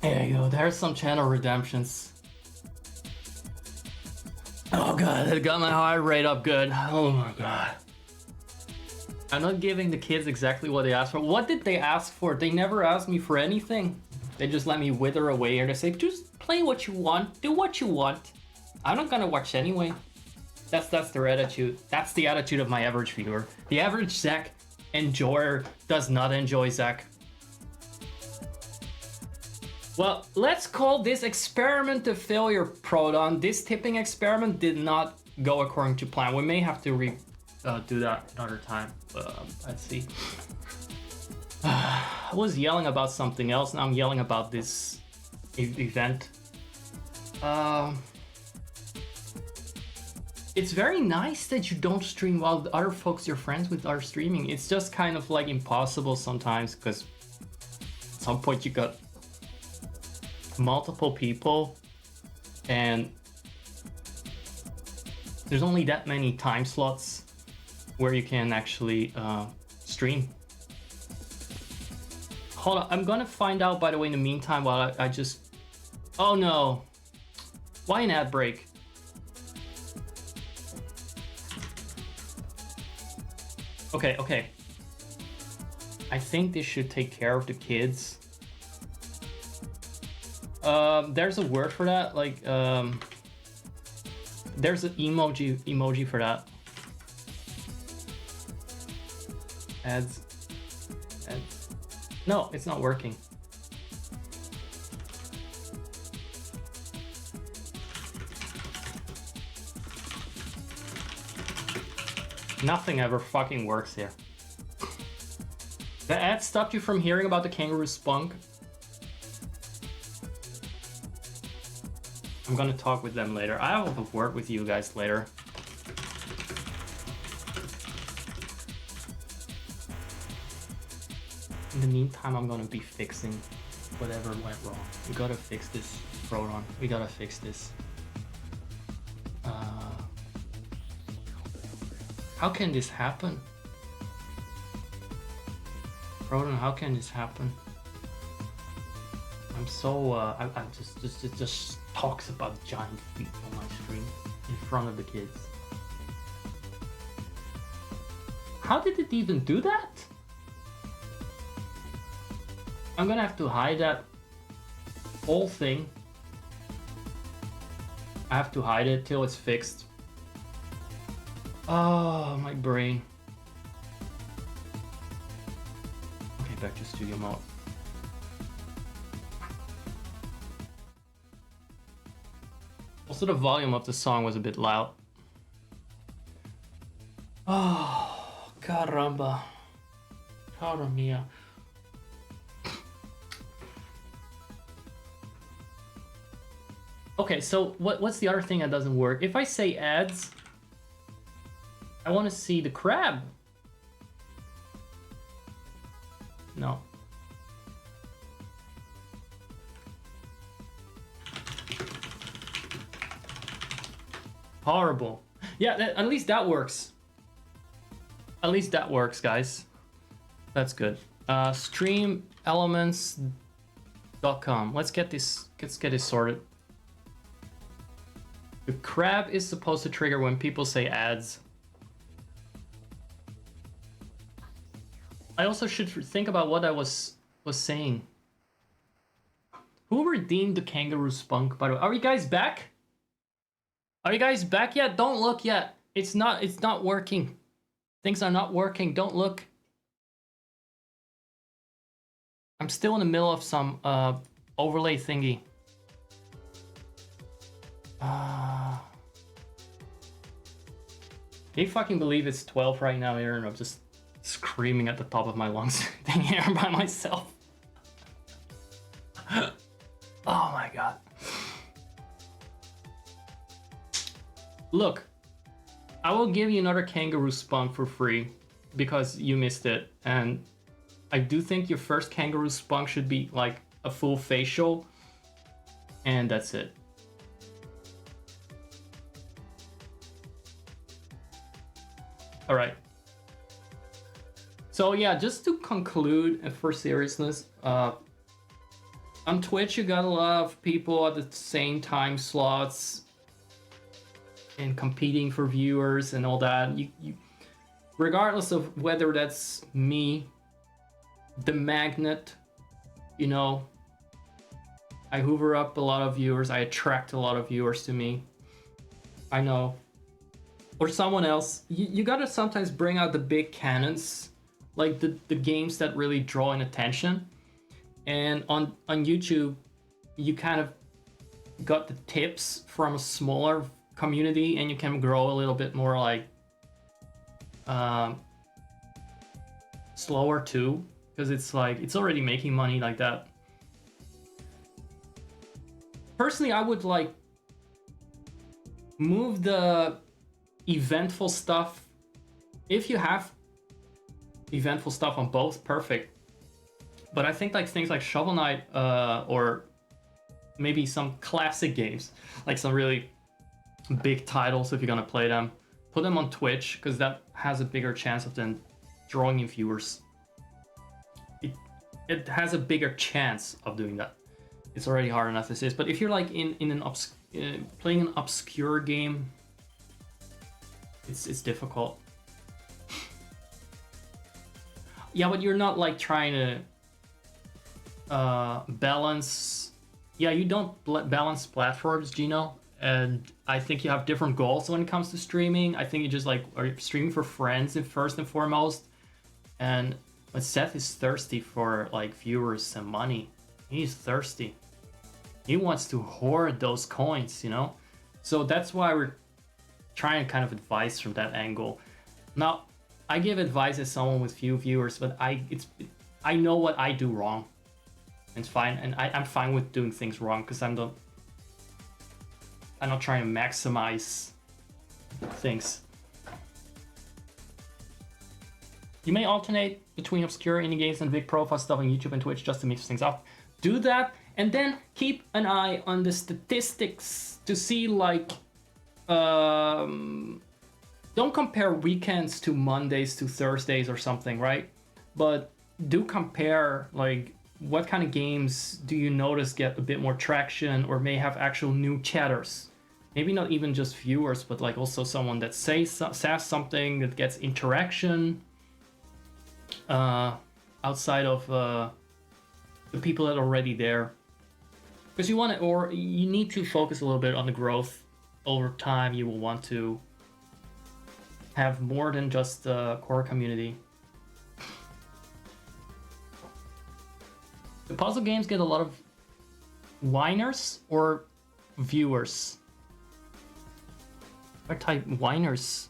There you go, there's some channel redemptions. Oh god, it got my heart rate up good. Oh my god. I'm not giving the kids exactly what they asked for. What did they ask for? They never asked me for anything. They just let me wither away and they say, just play what you want, do what you want. I'm not gonna watch anyway. That's their attitude. That's the attitude of my average viewer. The average Zach enjoyer does not enjoy Zach. Well, let's call this experiment a failure, Proton. This tipping experiment did not go according to plan. We may have to do that another time. Let's see. I was yelling about something else, now I'm yelling about this event. It's very nice that you don't stream while the other folks you're friends with are streaming. It's just kind of like impossible sometimes, because at some point you got multiple people and there's only that many time slots where you can actually stream. Hold on, I'm gonna find out, by the way, in the meantime, while I just... Oh no! Why an ad break? Okay. I think this should take care of the kids. There's a word for that, like, there's an emoji for that. Ads. No, it's not working. Nothing ever fucking works here. The ad stopped you from hearing about the kangaroo spunk? I'm gonna talk with them later. I will work with you guys later. In the meantime, I'm gonna be fixing whatever went wrong. We gotta fix this, Proton. We gotta fix this. How can this happen? Proton, how can this happen? I'm so, I just talks about giant feet on my stream in front of the kids. How did it even do that? I'm gonna have to hide that whole thing. I have to hide it till it's fixed. Oh, my brain. Okay, back to studio mode. Also, the volume of the song was a bit loud. Oh, caramba. Cara mia. Okay, so what's the other thing that doesn't work? If I say ads, I want to see the crab. No. Horrible. Yeah, at least that works. At least that works, guys. That's good. Streamelements.com. Let's get this sorted. The crab is supposed to trigger when people say ads. I also should think about what I was saying. Who redeemed the kangaroo spunk, by the way? Are you guys back? Are you guys back yet? Don't look yet. It's not working. Things are not working. Don't look. I'm still in the middle of some overlay thingy. Can you fucking believe it's 12 right now here and I'm just screaming at the top of my lungs here by myself? Oh my god. Look, I will give you another kangaroo spunk for free because you missed it, and I do think your first kangaroo spunk should be like a full facial, and that's it. All right. So yeah, just to conclude, and for seriousness, on Twitch you got a lot of people at the same time slots and competing for viewers and all that. You regardless of whether that's me, the magnet, you know, I hoover up a lot of viewers. I attract a lot of viewers to me. I know. Or someone else. You gotta sometimes bring out the big cannons, like the games that really draw in attention. And on YouTube, you kind of got the tips from a smaller community, and you can grow a little bit more like slower too, because it's like it's already making money like that. Personally, I would like move the eventful stuff. If you have eventful stuff on both, perfect. But I think like things like Shovel Knight or maybe some classic games, like some really big titles, if you're gonna play them, put them on Twitch, because that has a bigger chance of then drawing in viewers. It has a bigger chance of doing that. It's already hard enough as is. But if you're like in an playing an obscure game, it's difficult. Yeah, but you're not like trying to balance. Yeah, you don't balance platforms, Gino. And I think you have different goals when it comes to streaming. I think you just like are streaming for friends first and foremost. And but Seth is thirsty for like viewers and money. He's thirsty. He wants to hoard those coins, you know? So that's why we're trying to kind of advise from that angle. Now, I give advice as someone with few viewers, but I know what I do wrong. It's fine, and I'm fine with doing things wrong, because I'm not trying to maximize things. You may alternate between obscure indie games and big profile stuff on YouTube and Twitch just to mix things up. Do that, and then keep an eye on the statistics to see like don't compare weekends to Mondays to Thursdays or something, right? But do compare like what kind of games do you notice get a bit more traction or may have actual new chatters. Maybe not even just viewers, but like also someone that says something that gets interaction outside of the people that are already there. Because you want to, or you need to focus a little bit on the growth over time. You will want to have more than just the core community. The puzzle games get a lot of whiners or viewers. I type whiners.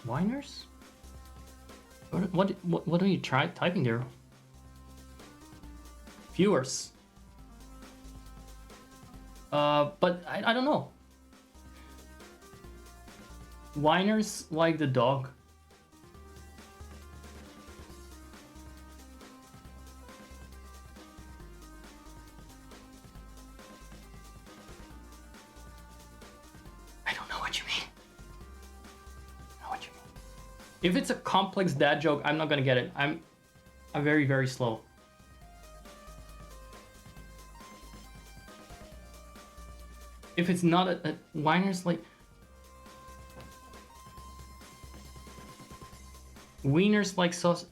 Whiners? What are you typing there? Viewers. But I don't know. Whiners like the dog. I don't know what you mean. I know what you mean. If it's a complex dad joke, I'm not gonna get it. I'm very, very slow. If it's not a whiners like wieners like sauce.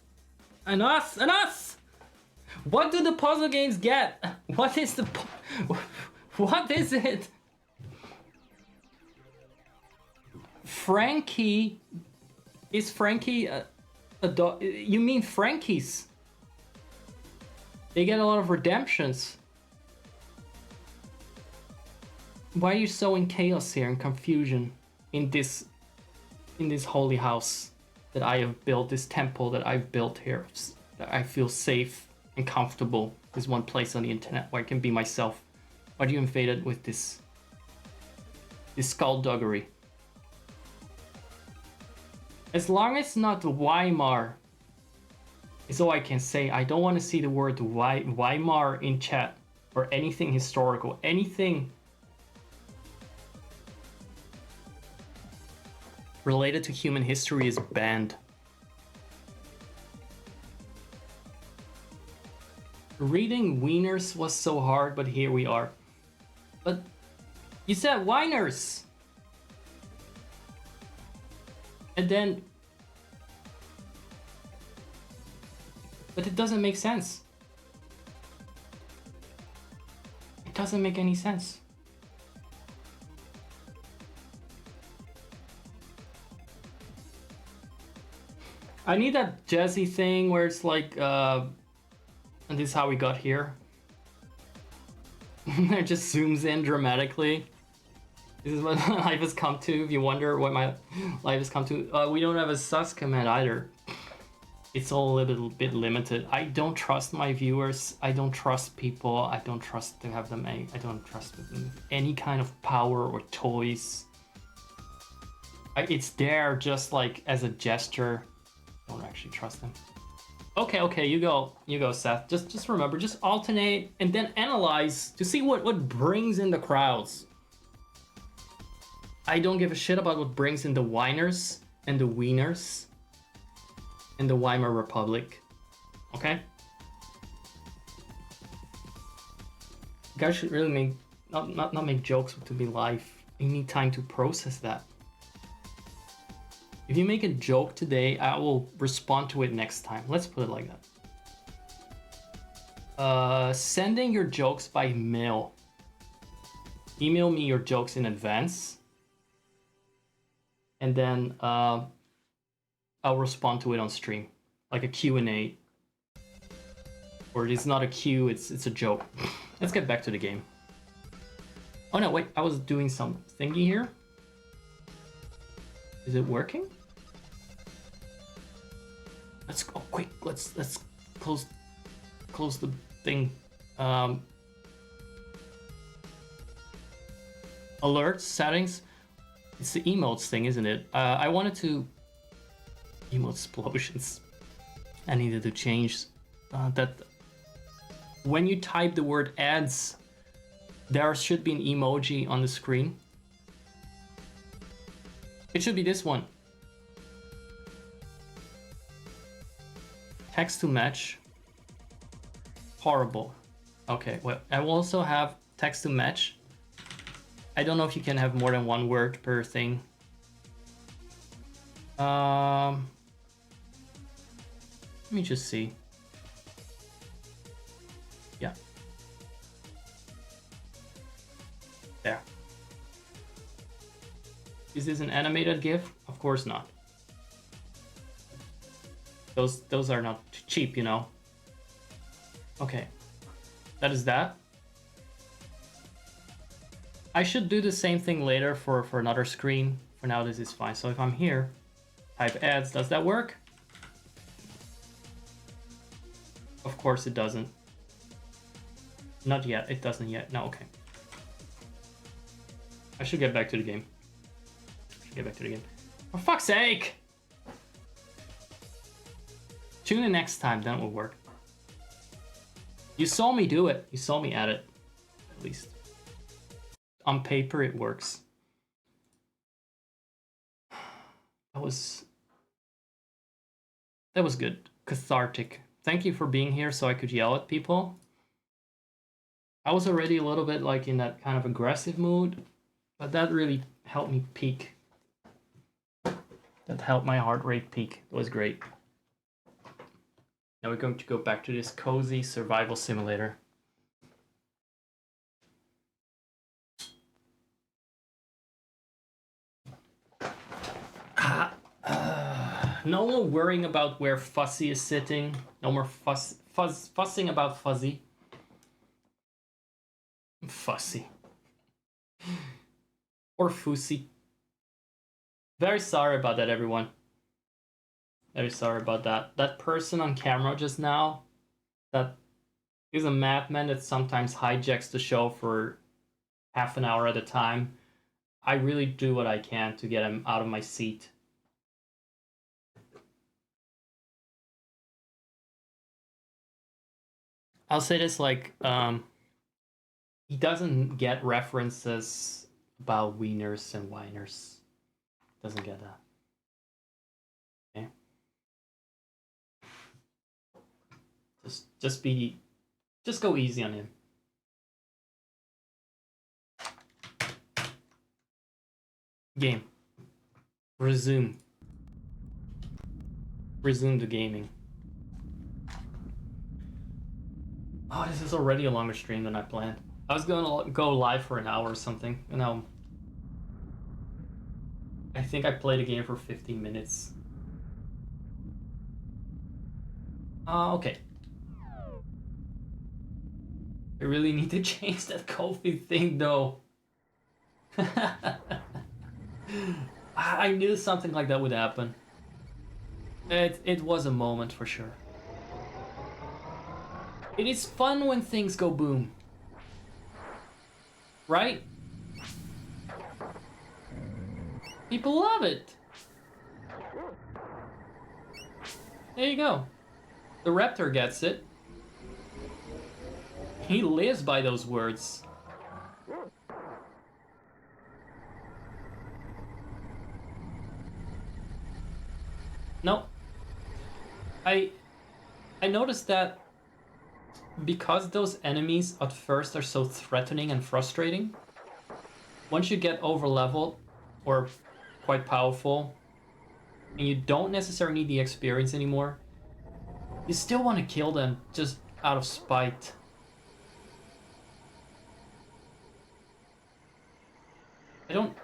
And us! What do the puzzle games get? What is the what is it? Frankie, is Frankie a dog? You mean Frankies? They get a lot of redemptions. Why are you so in chaos here and confusion in this holy house that I have built, this temple that I've built here? That I feel safe and comfortable. This one place on the internet where I can be myself. Why do you invade it with this skullduggery? As long as it's not Weimar, is all I can say. I don't want to see the word Weimar in chat or anything historical, anything related to human history is banned. Reading wieners was so hard, but here we are. But you said whiners! And then... But it doesn't make sense. doesn't make any sense. I need that Jesse thing where it's like, and this is how we got here. It just zooms in dramatically. This is what my life has come to. If you wonder what my life has come to, we don't have a sus command either. It's all a little bit limited. I don't trust my viewers. I don't trust people. I don't trust to have them. I don't trust them any kind of power or toys. It's there just like as a gesture. I don't actually trust them. Okay, you go, Seth. Just remember, just alternate and then analyze to see what brings in the crowds. I don't give a shit about what brings in the whiners and the wieners in the Weimar Republic. Okay? You guys should really make not make jokes to be live. You need time to process that. If you make a joke today, I will respond to it next time. Let's put it like that. Sending your jokes by mail. Email me your jokes in advance. And then I'll respond to it on stream. Like a Q&A. Or it's not a Q, it's a joke. Let's get back to the game. Oh no, wait, I was doing some thingy here. Is it working? Let's go quick. Let's close the thing. Alerts, settings. It's the emotes thing, isn't it? I wanted to emote explosions. I needed to change that. When you type the word ads, there should be an emoji on the screen. It should be this one. Text to match. Horrible. Okay, well, I will also have text to match. I don't know if you can have more than one word per thing. Let me just see. Yeah. There. Is this an animated GIF? Of course not. Those are not cheap, you know. Okay. That is that. I should do the same thing later for another screen. For now, this is fine. So if I'm here, type ads, does that work? Of course it doesn't. Not yet, it doesn't yet. No, okay. I should get back to the game. For fuck's sake! Tune in next time, then it will work. You saw me do it. You saw me add it, at least. On paper, it works. That was good. Cathartic. Thank you for being here so I could yell at people. I was already a little bit like in that kind of aggressive mood, but that really helped me peak. That helped my heart rate peak. It was great. Now we're going to go back to this cozy survival simulator. No more worrying about where Fussy is sitting. No more fussing about Fuzzy. Fussy. Or Fussy. Very sorry about that, everyone. Very sorry about that. That person on camera just now, that is a madman that sometimes hijacks the show for half an hour at a time. I really do what I can to get him out of my seat. I'll say this, like, he doesn't get references about wieners and whiners. Doesn't get that. Okay. Just go easy on him. Game. Resume. Resume the gaming. Oh, this is already a longer stream than I planned. I was gonna go live for an hour or something, and now I think I played a game for 15 minutes. Okay. I really need to change that coffee thing, though. I knew something like that would happen. It was a moment for sure. It is fun when things go boom. Right? People love it. There you go. The Raptor gets it. He lives by those words. No. I noticed that because those enemies at first are so threatening and frustrating, once you get over leveled or quite powerful, and you don't necessarily need the experience anymore, you still want to kill them just out of spite. I don't...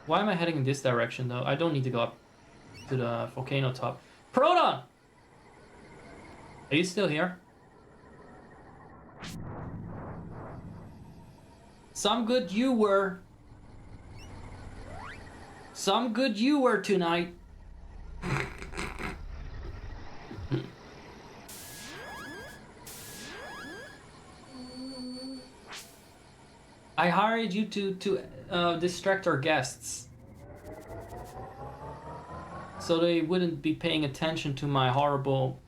Why am I heading in this direction, though? I don't need to go up to the volcano top. Proton! Are you still here? Some good you were. Some good you were tonight. I hired you to distract our guests, so they wouldn't be paying attention to my horrible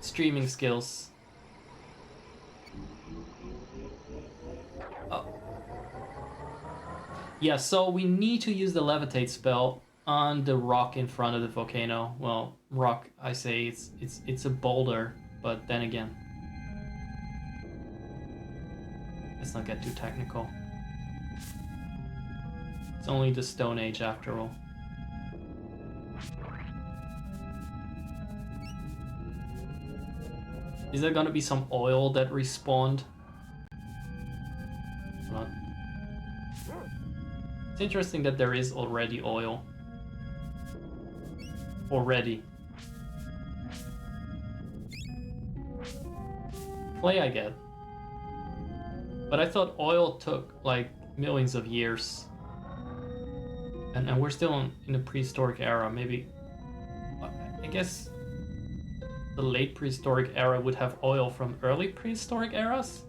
streaming skills. Yeah, so we need to use the levitate spell on the rock in front of the volcano. Well, rock, I say it's a boulder, but then again, let's not get too technical. It's only the Stone Age after all. Is there gonna be some oil that respawned? Hold on. It's interesting that there is already oil. Already. Clay I get. But I thought oil took like millions of years. And we're still in the prehistoric era. Maybe, I guess the late prehistoric era would have oil from early prehistoric eras?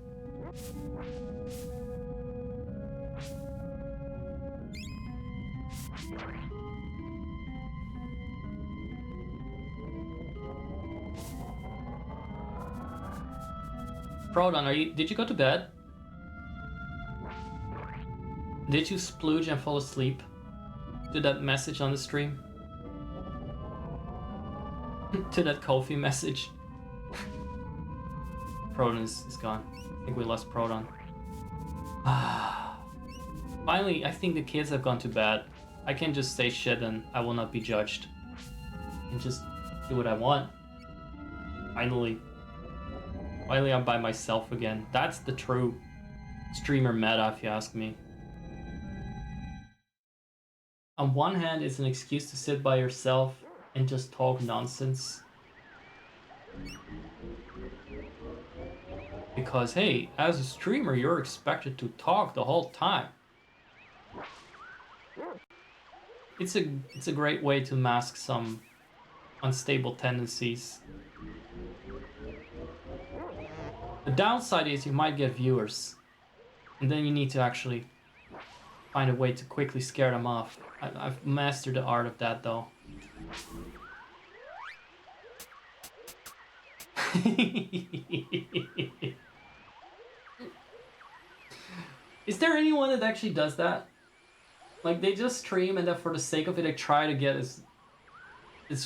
Proton, did you go to bed? Did you splooge and fall asleep to that message on the stream? To that Kofi message? Proton is gone. I think we lost Proton. Finally, I think the kids have gone to bed. I can just say shit and I will not be judged. And just do what I want. Finally. Finally, I'm by myself again. That's the true streamer meta, if you ask me. On one hand, it's an excuse to sit by yourself and just talk nonsense. Because, hey, as a streamer, you're expected to talk the whole time. It's a great way to mask some unstable tendencies. The downside is you might get viewers, and then you need to actually find a way to quickly scare them off. I've mastered the art of that, though. Is there anyone that actually does that? Like, they just stream and then for the sake of it, they try to get as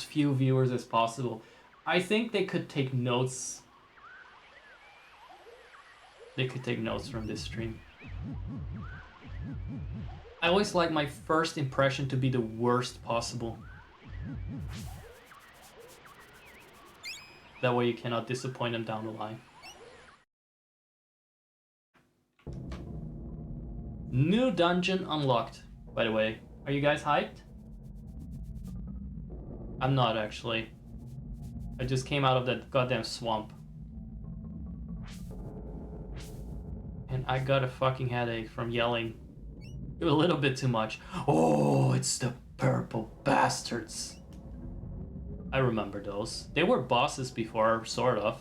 few viewers as possible. I think they could take notes. They could take notes from this stream. I always like my first impression to be the worst possible. That way you cannot disappoint them down the line. New dungeon unlocked, by the way. Are you guys hyped? I'm not, actually. I just came out of that goddamn swamp. And I got a fucking headache from yelling a little bit too much. Oh, it's the purple bastards. I remember those. They were bosses before, sort of.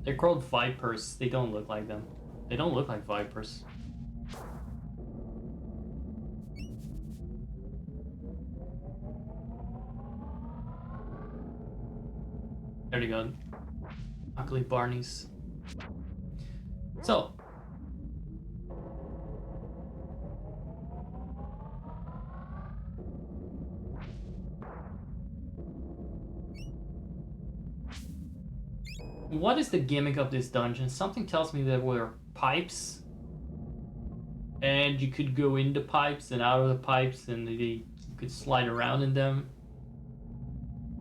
They're called vipers. They don't look like them. They don't look like vipers. There they go. Ugly Barneys. So. What is the gimmick of this dungeon? Something tells me there were pipes. And you could go in the pipes and out of the pipes and you could slide around in them.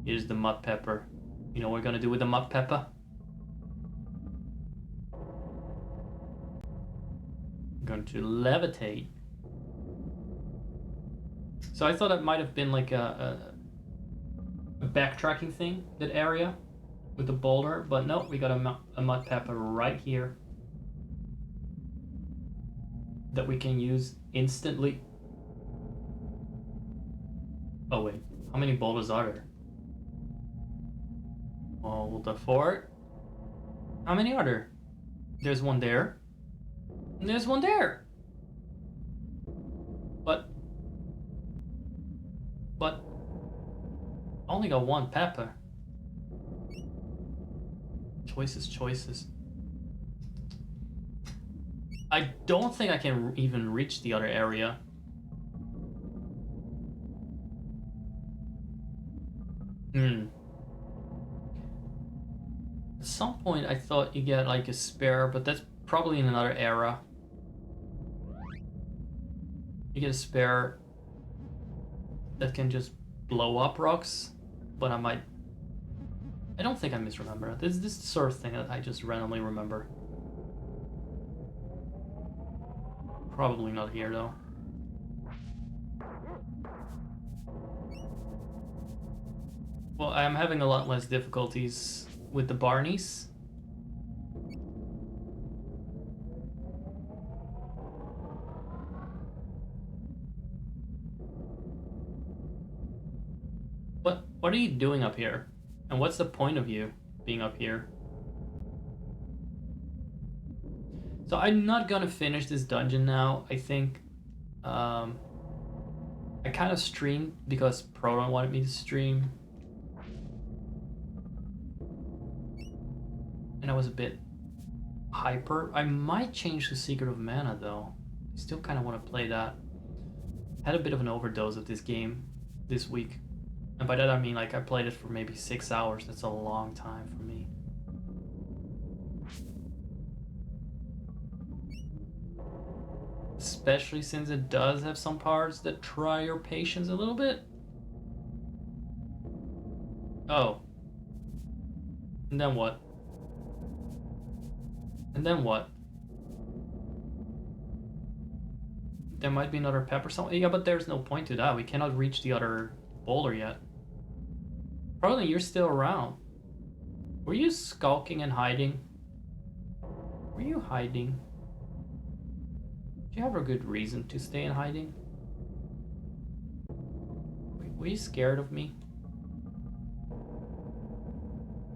Here's the mud pepper. You know what we're gonna do with the mud pepper? I'm going to levitate. So I thought it might have been like a backtracking thing, that area with the boulder, but no, we got a mud pepper right here that we can use instantly. Oh wait, how many boulders are there? Hold the fort. How many are there? There's one there. And there's one there. But I only got one pepper. Choices. I don't think I can even reach the other area. At some point I thought you get like a spare, but that's probably in another era. You get a spare that can just blow up rocks, but I don't think I misremember. This is the sort of thing that I just randomly remember. Probably not here though. Well, I'm having a lot less difficulties with the Barneys. What are you doing up here? And what's the point of you being up here? So I'm not gonna finish this dungeon now. I think I kind of streamed because Proton wanted me to stream. And I was a bit hyper. I might change to Secret of Mana though. I still kind of want to play that. Had a bit of an overdose of this game this week. And by that I mean like I played it for maybe 6 hours. That's a long time for me. Especially since it does have some parts that try your patience a little bit. Oh. And then what? And then what? There might be another pepper somewhere. Yeah, but there's no point to that. We cannot reach the other boulder yet. Probably you're still around. Were you skulking and hiding? Were you hiding? Do you have a good reason to stay in hiding? Were you scared of me?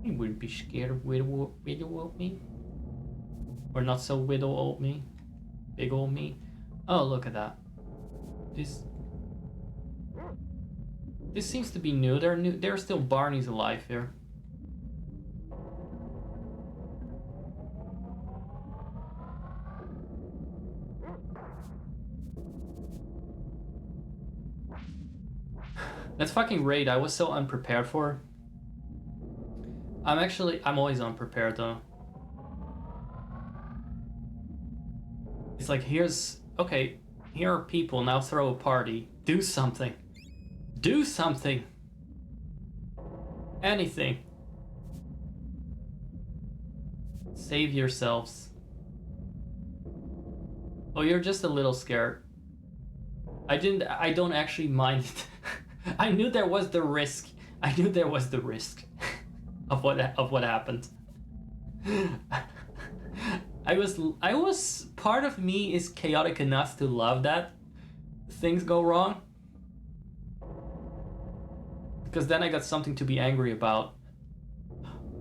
You wouldn't be scared of widow old me? Or not so widow old me? Big old me? Oh, look at that. This seems to be new. There are still Barneys alive here. That fucking raid I was so unprepared for. I'm always unprepared though. It's like, okay, here are people, now throw a party. Do something. Do something. Anything. Save yourselves. Oh, you're just a little scared. I don't actually mind it. I knew there was the risk. I knew there was the risk of what happened. I was part of me is chaotic enough to love that things go wrong. Because then I got something to be angry about.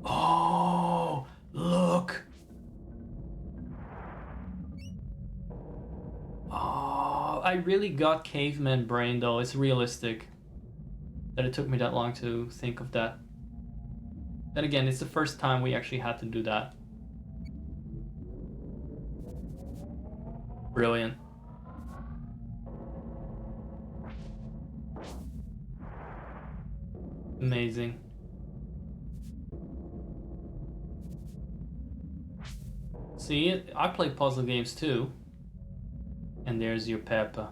Oh, look. Oh, I really got caveman brain though. It's realistic that it took me that long to think of that. Then again, it's the first time we actually had to do that. Brilliant. Amazing. See, I play puzzle games too. And there's your pepper.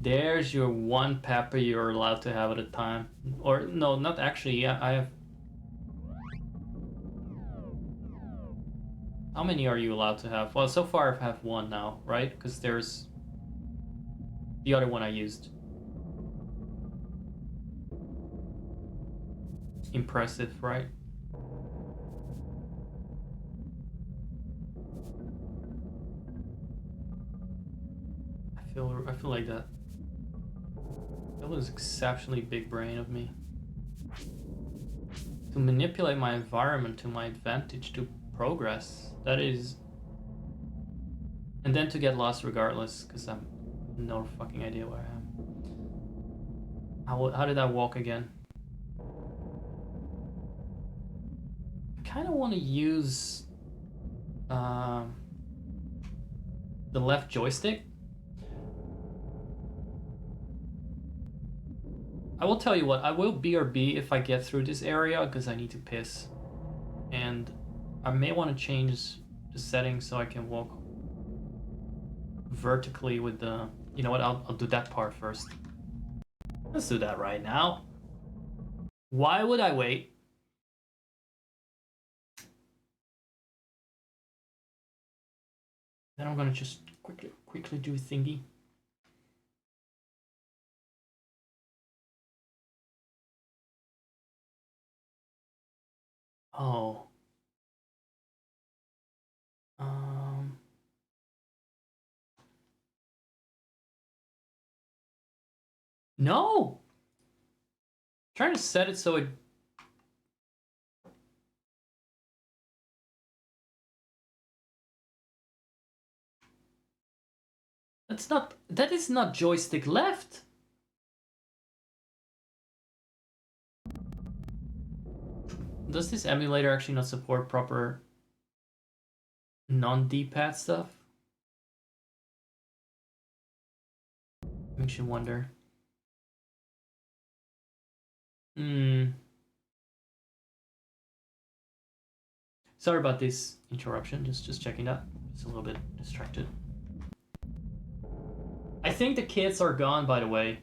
There's your one pepper you're allowed to have at a time. Or, no, not actually. Yeah, I have... How many are you allowed to have? Well, so far I have one now, right? Because there's the other one I used. Impressive, right? I feel like that. That was exceptionally big brain of me. To manipulate my environment to my advantage to progress. That is... And then to get lost regardless, because I'm no fucking idea where I am. How did I walk again? I kind of want to use the left joystick. I will tell you what, I will BRB if I get through this area because I need to piss. And I may want to change the settings so I can walk vertically with the... You know what, I'll do that part first. Let's do that right now. Why would I wait? Then I'm gonna just quickly do thingy. Oh. Um. No! I'm trying to set it so it... That is not joystick left. Does this emulator actually not support proper non-D-pad stuff? Makes you wonder. Sorry about this interruption. Just checking that. Just a little bit distracted. I think the kids are gone, by the way.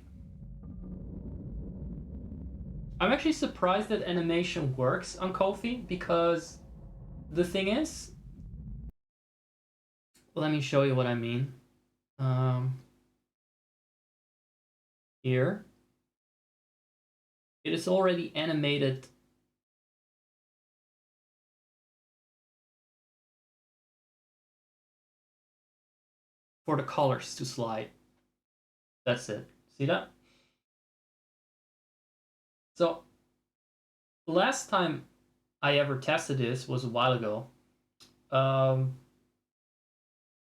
I'm actually surprised that animation works on Ko-fi because the thing is... Let me show you what I mean. Here. It is already animated for the colors to slide. That's it. See that? So, last time I ever tested this was a while ago.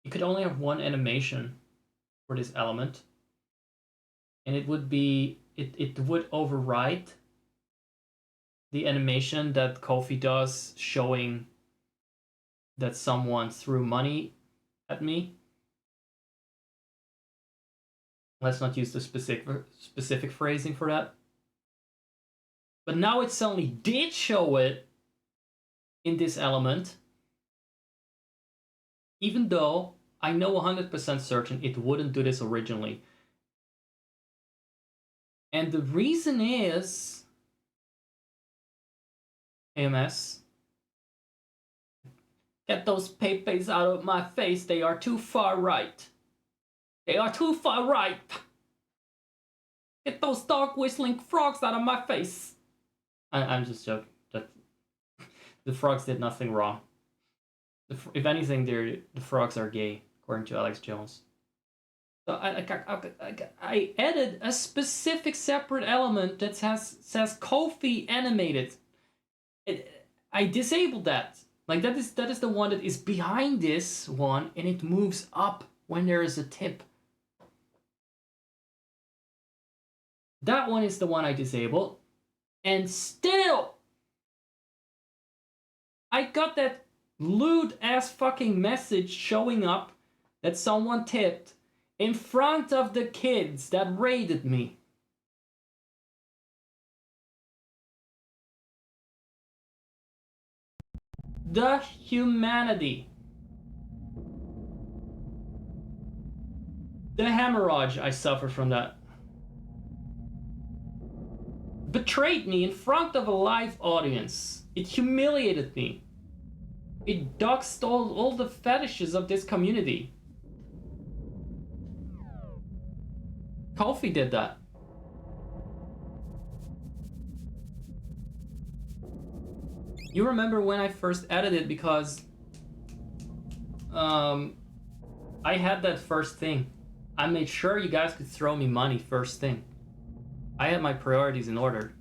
You could only have one animation for this element. And it would be... It would override the animation that Ko-fi does showing that someone threw money at me. Let's not use the specific phrasing for that. But now it suddenly did show it in this element. Even though I know 100% certain it wouldn't do this originally. And the reason is... AMS. Get those pepes out of my face. They are too far right. They are too far right. Get those dog whistling frogs out of my face. I'm just joking. The frogs did nothing wrong. If anything, the frogs are gay, according to Alex Jones. So I added a specific separate element that says Kofi animated. I disabled that. Like that is the one that is behind this one, and it moves up when there is a tip. That one is the one I disabled, and still I got that lewd ass fucking message showing up that someone tipped in front of the kids that raided me. The humanity. The hemorrhage I suffer from that. Betrayed me in front of a live audience. It humiliated me. It doxed all the fetishes of this community. Kofi did that. You remember when I first added it because I had that first thing. I made sure you guys could throw me money first thing. I had my priorities in order.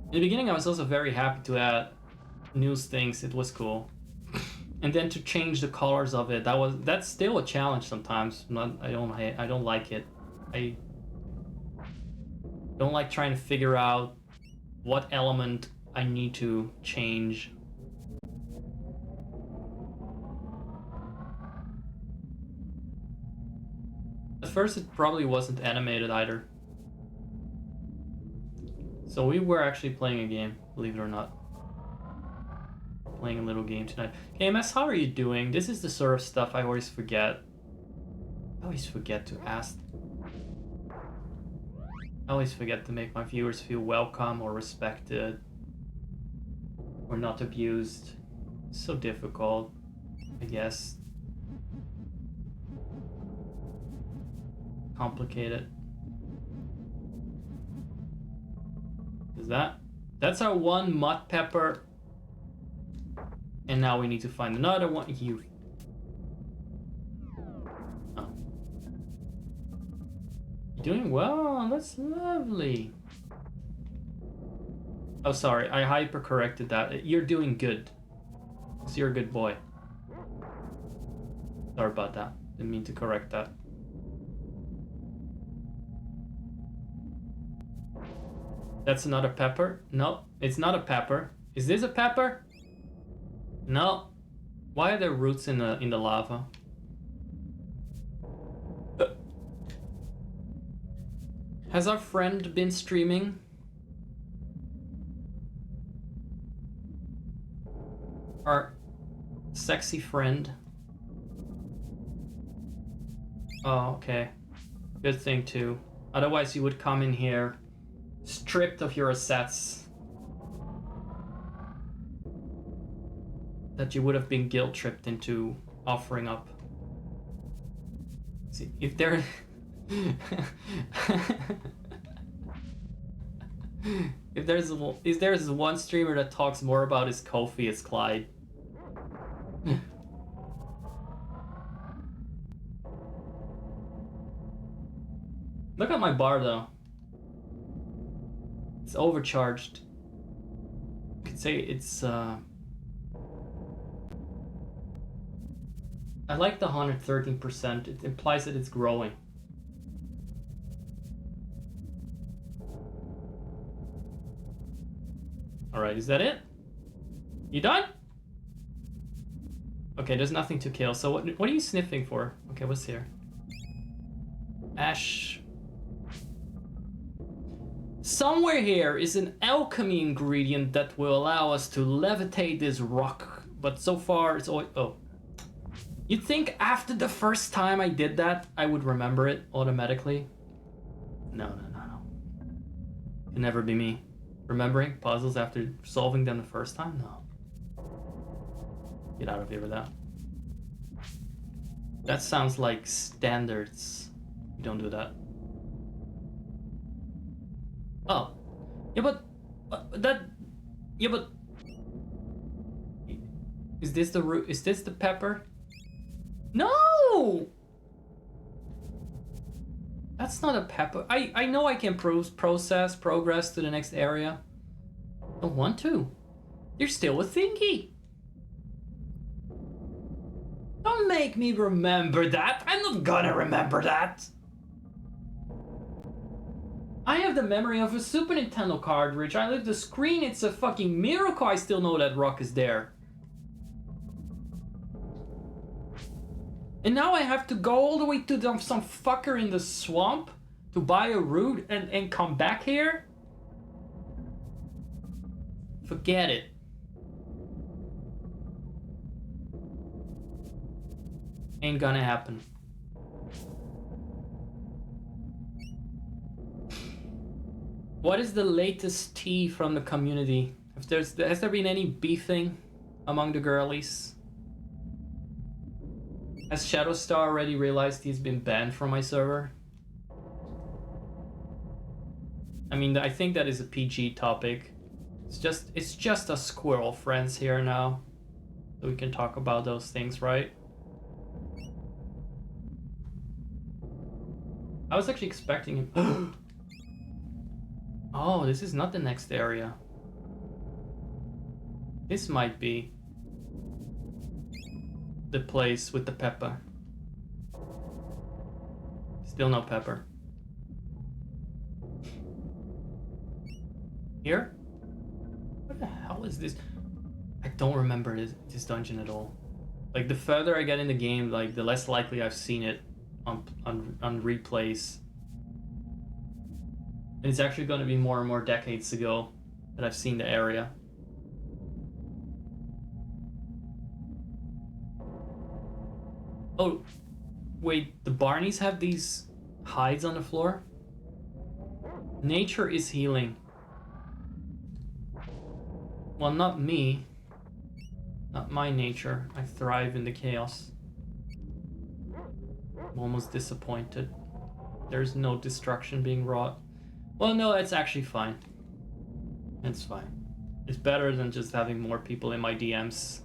In the beginning, I was also very happy to add news things. It was cool. And then to change the colors of it, that's still a challenge sometimes. I don't like it. I don't like trying to figure out what element I need to change. At first, it probably wasn't animated either. So we were actually playing a game, believe it or not. Playing a little game tonight. KMS, how are you doing? This is the sort of stuff I always forget. I always forget to ask. I always forget to make my viewers feel welcome or respected. Or not abused. It's so difficult, I guess. Complicated. Is that's our one mud pepper, and now we need to find another one. Oh. You're doing well. That's lovely. Oh, sorry, I hyper corrected that. You're doing good. So you're a good boy. Sorry about that. Didn't mean to correct that. That's another pepper? No, it's not a pepper. Is this a pepper? No. Why are there roots in the lava? Has our friend been streaming? Our sexy friend. Oh, okay. Good thing too. Otherwise you would come in here stripped of your assets that you would have been guilt tripped into offering up. See, if there if there's one streamer that talks more about his Kofi, it's Clyde. Look at my bar though. It's overcharged. You could say it's I like the 113%. It implies that it's growing. Alright, is that it? You done? Okay, there's nothing to kill. So what are you sniffing for? Okay, what's here? Ash. Somewhere here is an alchemy ingredient that will allow us to levitate this rock, but so far it's always... Oh. You'd think after the first time I did that, I would remember it automatically. No. Can never be me. Remembering puzzles after solving them the first time? No. Get out of here with that. That sounds like standards. You don't do that. Oh. Yeah, but that... Yeah, but... Is this the root? Is this the pepper? No! That's not a pepper. I know I can progress to the next area. Don't want to. You're still a thingy. Don't make me remember that. I'm not gonna remember that. I have the memory of a Super Nintendo cartridge. I live the screen. It's a fucking miracle I still know that rock is there. And now I have to go all the way to some fucker in the swamp to buy a root and come back here? Forget it. Ain't gonna happen. What is the latest tea from the community? Has there been any beefing among the girlies? Has Shadowstar already realized he's been banned from my server? I mean, I think that is a PG topic. It's just us squirrel friends here now. So we can talk about those things, right? I was actually expecting him. Oh, this is not the next area. This might be the place with the pepper. Still no pepper. Here? What the hell is this? I don't remember this dungeon at all. Like, the further I get in the game, like, the less likely I've seen it on replays. And it's actually going to be more and more decades ago that I've seen the area. Oh, wait, the Barneys have these hides on the floor? Nature is healing. Well, not me. Not my nature. I thrive in the chaos. I'm almost disappointed. There's no destruction being wrought. Well, no, it's actually fine. It's fine. It's better than just having more people in my DMs.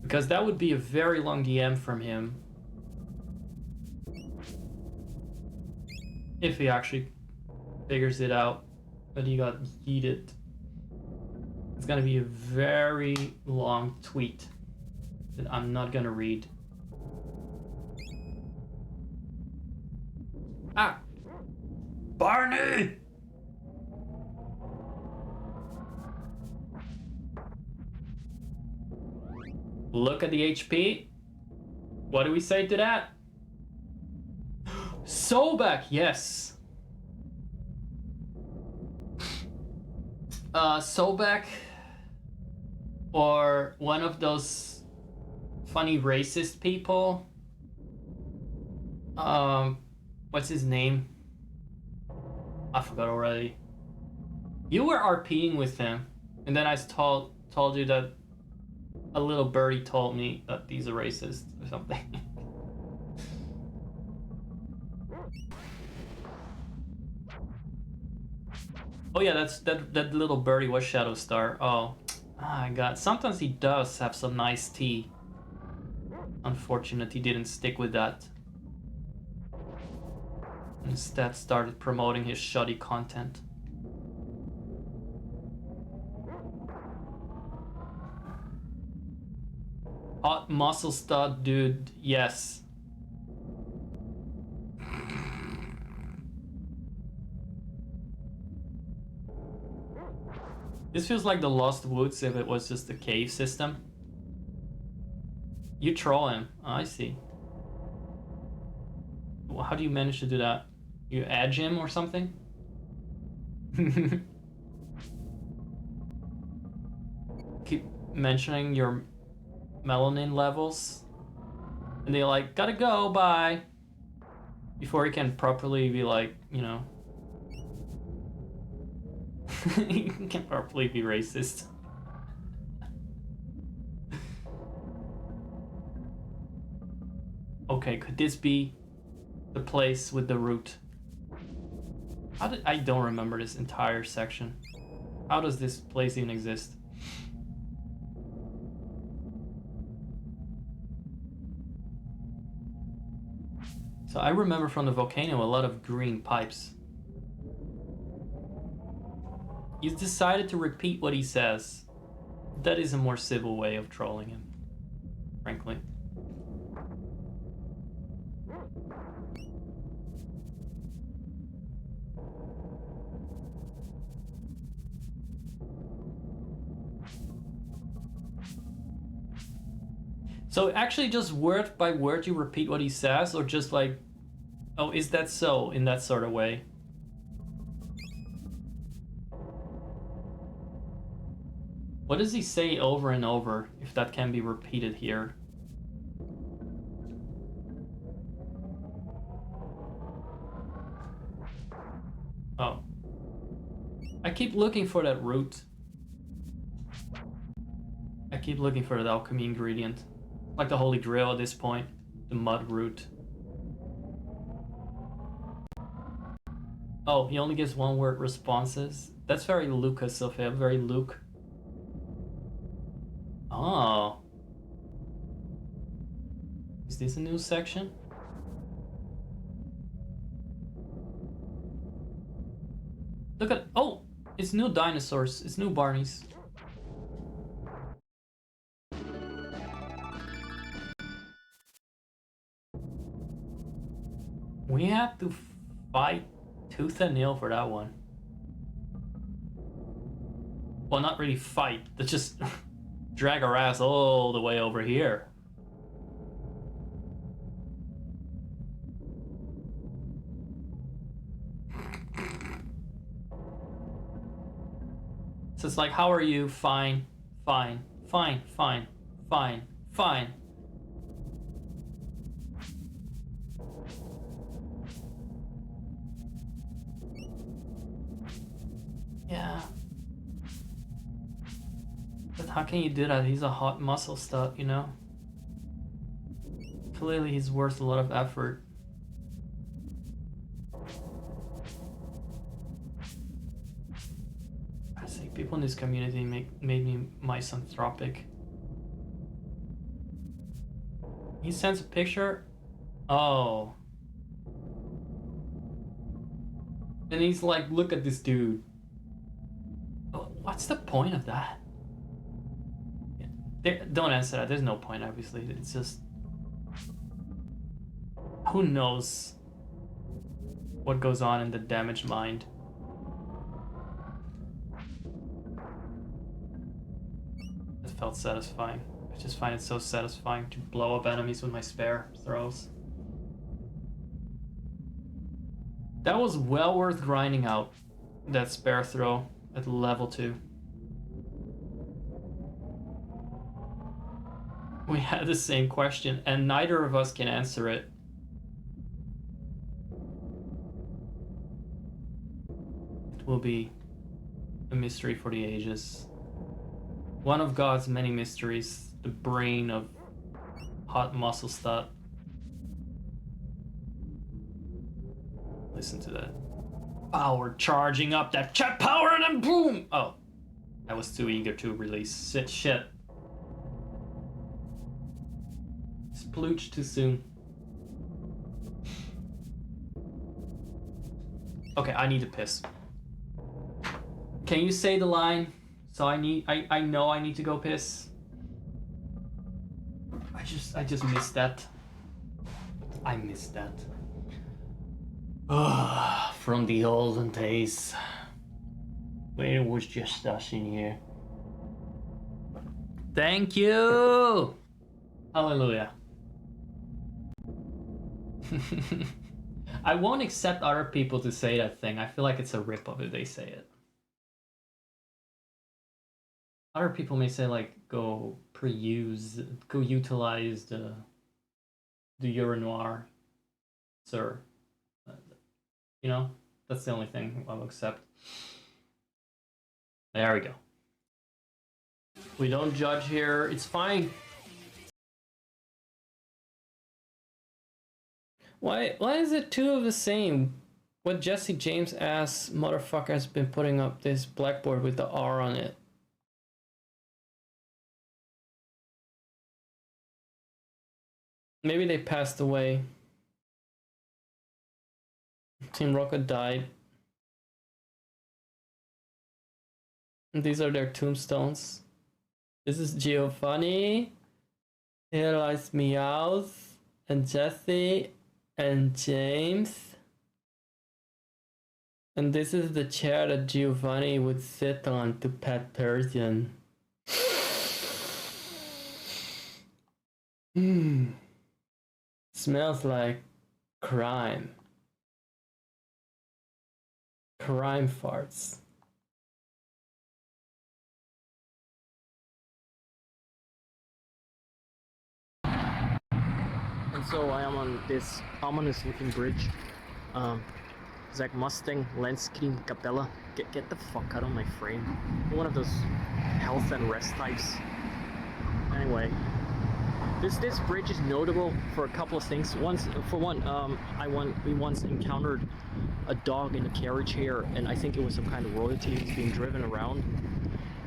Because that would be a very long DM from him. If he actually figures it out. But he got yeeted. It's gonna be a very long tweet that I'm not gonna read. Ah! Barney! Look at the HP. What do we say to that? Sobek, yes. Sobek, or one of those funny racist people. What's his name? I forgot already. You were RPing with him, and then I told you that a little birdie told me that he's a racist or something. Oh yeah, that little birdie was Shadowstar. Oh, my god. Sometimes he does have some nice tea. Unfortunate he didn't stick with that. Instead started promoting his shoddy content. Hot muscle stud, dude. Yes. This feels like the Lost Woods if it was just a cave system. You troll him. Oh, I see. Well, how do you manage to do that? You edge him or something? Keep mentioning your melanin levels. And they're like, gotta go, bye. Before he can properly be like, you know. You can probably be racist. Okay, could this be the place with the root? I don't remember this entire section. How does this place even exist? So I remember from the volcano a lot of green pipes. He's decided to repeat what he says. That is a more civil way of trolling him, frankly. So actually just word by word you repeat what he says, or just like, oh, is that so, in that sort of way? What does he say over and over, if that can be repeated here? Oh. I keep looking for that root. I keep looking for that alchemy ingredient. Like the holy grail at this point. The mud root. Oh, he only gives one word responses? That's very Lucas of him, very Luke. Oh. Is this a new section? Look at, oh, it's new dinosaurs, it's new Barneys. We had to fight tooth and nail for that one. Well, not really fight, but just drag our ass all the way over here. So it's like, how are you? Fine, fine, fine, fine, fine, fine. Yeah. But how can you do that? He's a hot muscle stud, you know? Clearly he's worth a lot of effort. I think people in this community made me misanthropic. He sends a picture. Oh. And he's like, look at this dude. What's the point of that? Don't answer that. There's no point, obviously. It's just... Who knows what goes on in the damaged mind? It felt satisfying. I just find it so satisfying to blow up enemies with my spare throws. That was well worth grinding out, that spare throw at level 2. We had the same question, and neither of us can answer it. It will be a mystery for the ages. One of God's many mysteries, the brain of hot muscle stud. Listen to that. Power charging up that chat power and then boom! Oh, I was too eager to release. Shit. Splooch too soon. Okay, I need to piss. Can you say the line? So I know I need to go piss. I just missed that. I missed that. From the olden days. When it was just us in here. Thank you! Hallelujah. I won't accept other people to say that thing. I feel like it's a rip-off if they say it. Other people may say like, go utilize the urinoir, sir. You know, that's the only thing I'll accept. There we go. We don't judge here. It's fine. Why is it two of the same? What Jesse James ass motherfucker has been putting up this blackboard with the R on it? Maybe they passed away. Team Rocket died. These are their tombstones. This is Giovanni. Here lies Meowth and Jesse and James. And this is the chair that Giovanni would sit on to pet Persian. Smells like crime. Crime farts. And so I am on this ominous looking bridge. Zach Mustang, Landscreen, Capella. Get the fuck out of my frame. You're one of those health and rest types. Anyway, this bridge is notable for a couple of things. We once encountered a dog in a carriage here, and I think it was some kind of royalty. It was being driven around.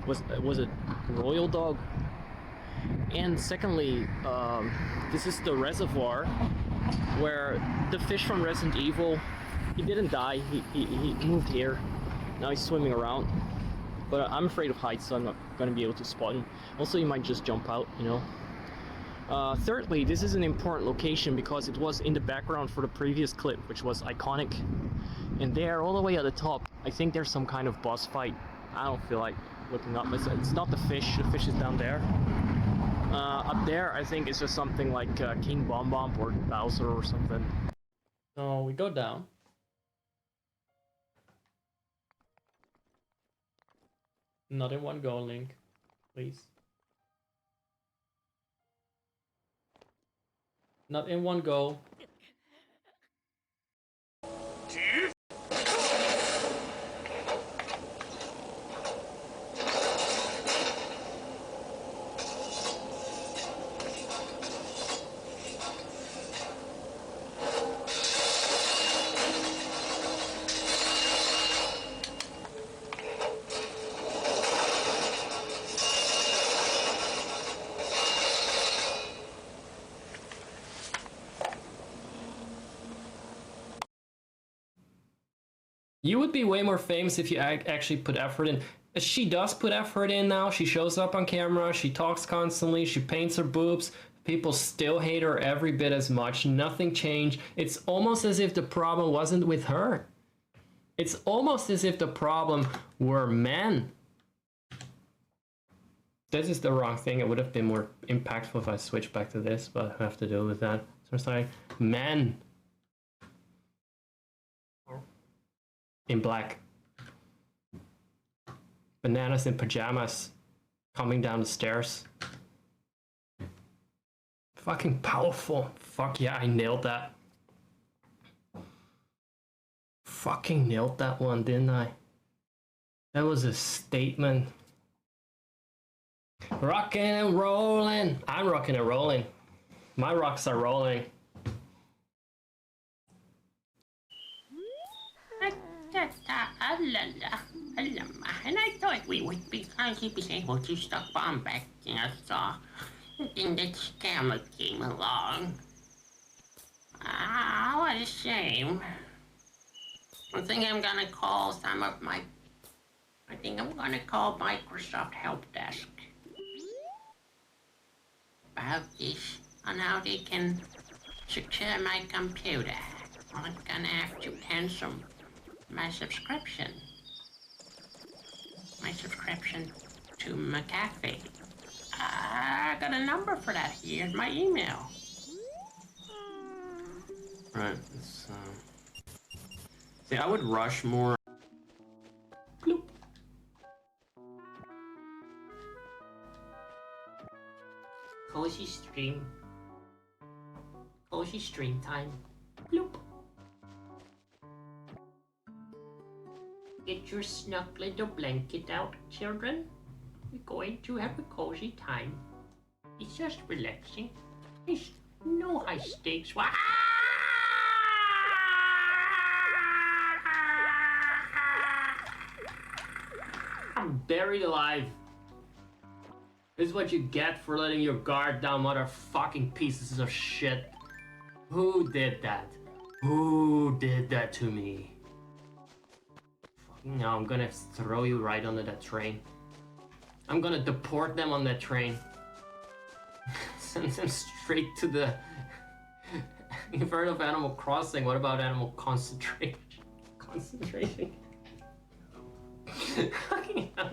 It was a royal dog. And secondly, this is the reservoir where the fish from Resident Evil, he didn't die, he moved here. Now he's swimming around. But I'm afraid of heights, so I'm not going to be able to spot him. Also, he might just jump out, you know. Thirdly, this is an important location because it was in the background for the previous clip, which was iconic. And there, all the way at the top, I think there's some kind of boss fight. I don't feel like looking up. It's not the fish is down there. Up there, I think it's just something like King Bomb Bomb or Bowser or something. So we go down. Not in one go, Link. Please. Not in one go. You would be way more famous if you actually put effort in. She does put effort in now. She shows up on camera. She talks constantly. She paints her boobs. People still hate her every bit as much. Nothing changed. It's almost as if the problem wasn't with her. It's almost as if the problem were men. This is the wrong thing. It would have been more impactful if I switched back to this, but I have to deal with that. So I'm sorry. Men. In black. Bananas in pajamas. Coming down the stairs. Fucking powerful. Fuck yeah, I nailed that. Fucking nailed that one, didn't I? That was a statement. Rocking and rolling. I'm rocking and rolling. My rocks are rolling. And I thought we would be able to stop on back in a saw. Then that scammer came along. Ah, what a shame. I think I'm gonna call Microsoft Help Desk about this on how they can secure my computer. I'm gonna have to cancel my subscription. My subscription to McAfee. I got a number for that. Here's my email. Right, see, I would rush more. Bloop. Cozy stream. Cozy stream time. Bloop. Get your snug little blanket out, children? We're going to have a cozy time. It's just relaxing. It's no high stakes. I'm buried alive. This is what you get for letting your guard down, motherfucking pieces of shit. Who did that? Who did that to me? Fucking now, I'm gonna throw you right under that train. I'm gonna deport them on that train. Send them straight to the... You've heard of Animal Crossing, what about Animal Concentration? Concentration? Fucking hell.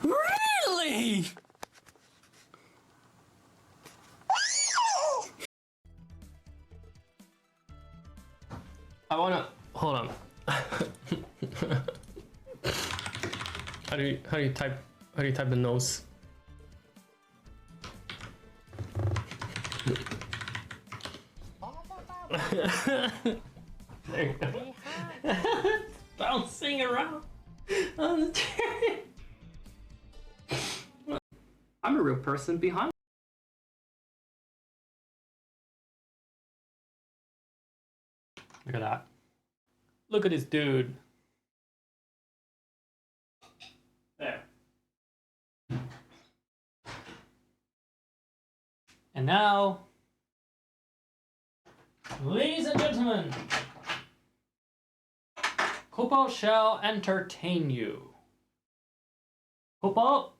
Really? I wanna hold on. How do you type the nose? There you go. Bouncing around on the chair. I'm a real person behind. Look at that. Look at this dude. There. And now, ladies and gentlemen, Kupo shall entertain you. Kupo,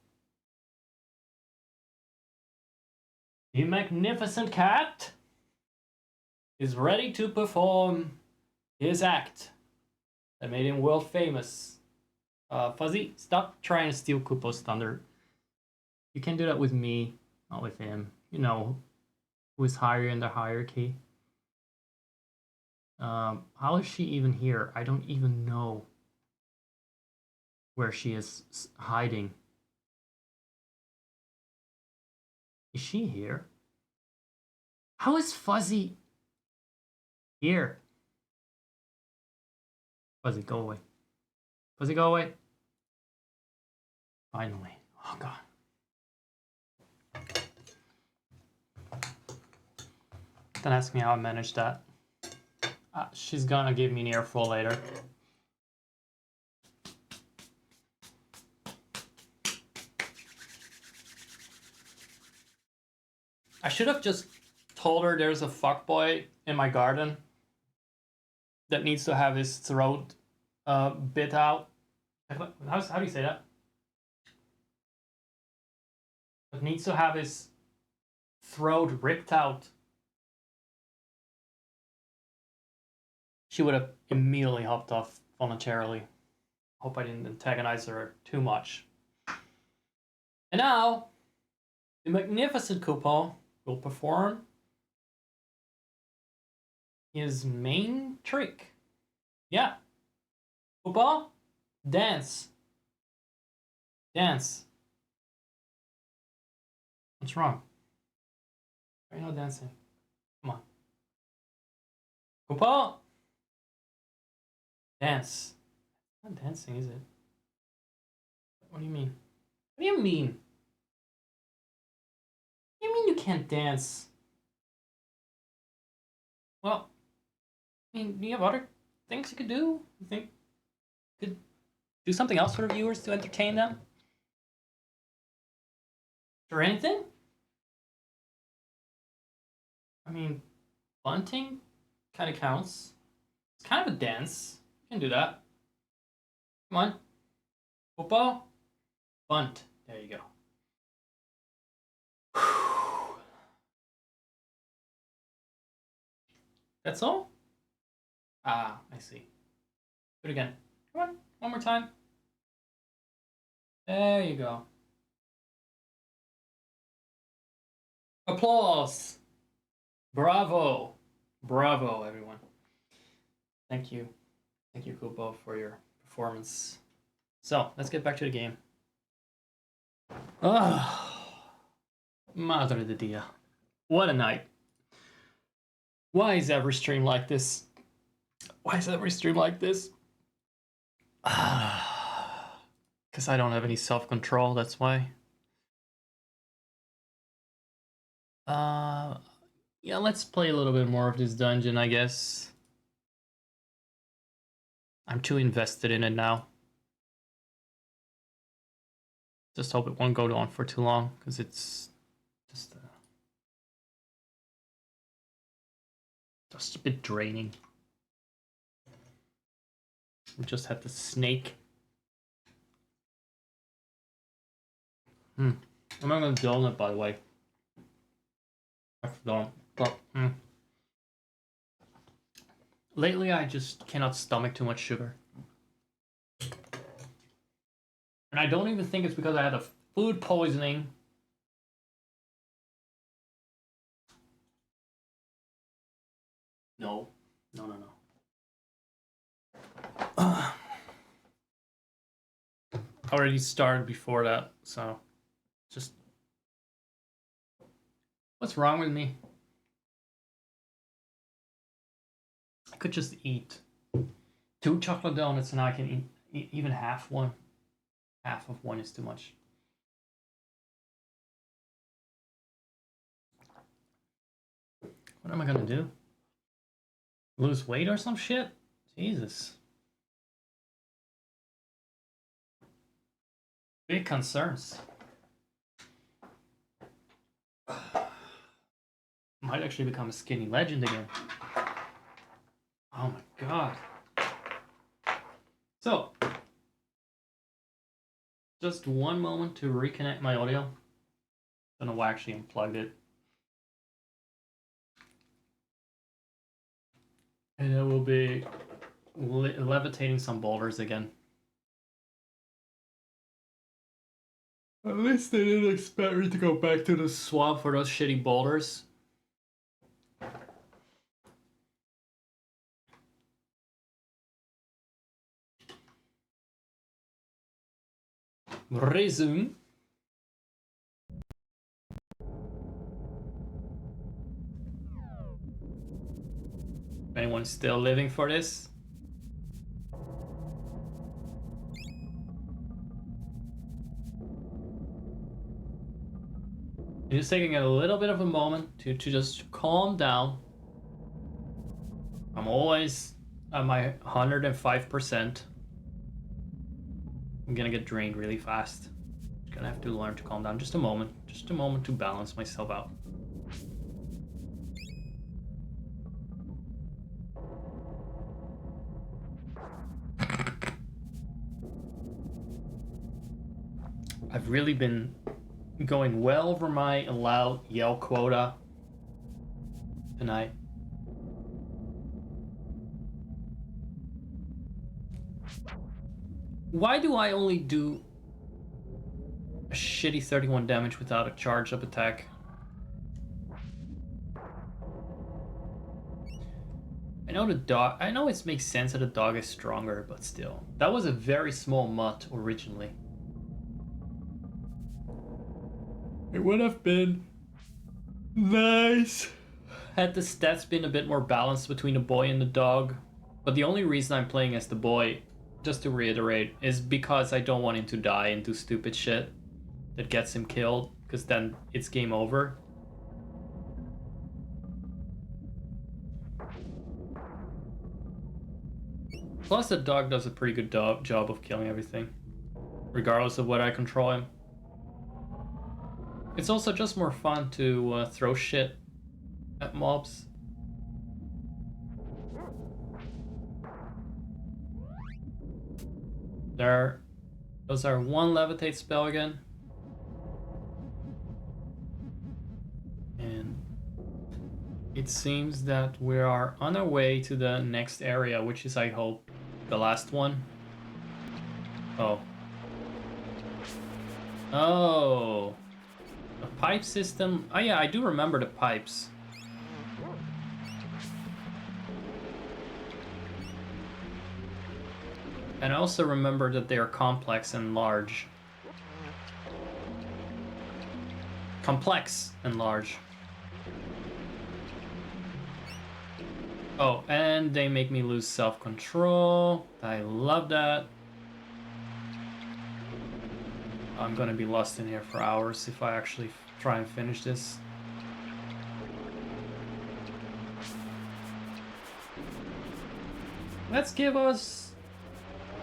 the magnificent cat, is ready to perform his act that made him world famous. Fuzzy, stop trying to steal Kupo's thunder. You can do that with me, not with him. You know who is higher in the hierarchy. How is she even here? I don't even know where she is hiding. Is she here? How is Fuzzy here? Fuzzy, go away. Fuzzy, go away. Finally. Oh, God. Don't ask me how I managed that. She's gonna give me an earful later. I should have just told her there's a fuckboy in my garden that needs to have his throat bit out. How do you say that? That needs to have his throat ripped out. She would have immediately hopped off voluntarily. Hope I didn't antagonize her too much. And now, the magnificent Kupo will perform his main trick. Yeah. Kupo, dance. Dance. What's wrong? Why are you not dancing? Come on. Kupo! Dance. Not dancing, is it? What do you mean? What do you mean? What do you mean you can't dance? Well, I mean, do you have other things you could do? You think you could do something else for the viewers to entertain them? Or anything? I mean, bunting kind of counts. It's kind of a dance. You can do that. Come on. Football. Bunt. There you go. That's all? Ah, I see. Do it again. Come on. One more time. There you go. Applause. Bravo. Bravo, everyone. Thank you. Thank you, Kubo, for your performance. So, let's get back to the game. Madre de Dia. What a night. Why is every stream like this? Why is every stream like this? Because I don't have any self-control, that's why. Yeah, let's play a little bit more of this dungeon, I guess. I'm too invested in it now. Just hope it won't go on for too long, because it's just a bit draining. We just had the snake. I'm not gonna donut, by the way. I don't. But, lately, I just cannot stomach too much sugar. And I don't even think it's because I had a food poisoning. No. Already started before that, so just... What's wrong with me? I could just eat 2 chocolate donuts and I can eat even half one. Half of one is too much. What am I gonna do? Lose weight or some shit? Jesus. Big concerns. Might actually become a skinny legend again. Oh my god. So, just one moment to reconnect my audio. Don't know why I actually unplugged it. And it will be levitating some boulders again. At least they didn't expect me to go back to the swamp for those shitty boulders. Resume. Anyone's still living for this? Just taking a little bit of a moment to just calm down. I'm always at my 105%. I'm gonna get drained really fast. Just gonna have to learn to calm down. Just a moment to balance myself out. I've really been going well over my allowed yell quota tonight. Why do I only do a shitty 31 damage without a charged up attack? I know it makes sense that the dog is stronger, but still. That was a very small mutt originally. It would have been nice had the stats been a bit more balanced between the boy and the dog. But the only reason I'm playing as the boy, just to reiterate, is because I don't want him to die and do stupid shit that gets him killed, because then it's game over. Plus the dog does a pretty good job of killing everything, regardless of whether I control him. It's also just more fun to throw shit at mobs. There goes our one levitate spell again. And it seems that we are on our way to the next area, which is, I hope, the last one. Oh. Oh. The pipe system. Oh yeah, I do remember the pipes. And I also remember that they are complex and large. Complex and large. Oh, and they make me lose self-control. I love that. I'm gonna be lost in here for hours if I actually try and finish this. Let's give us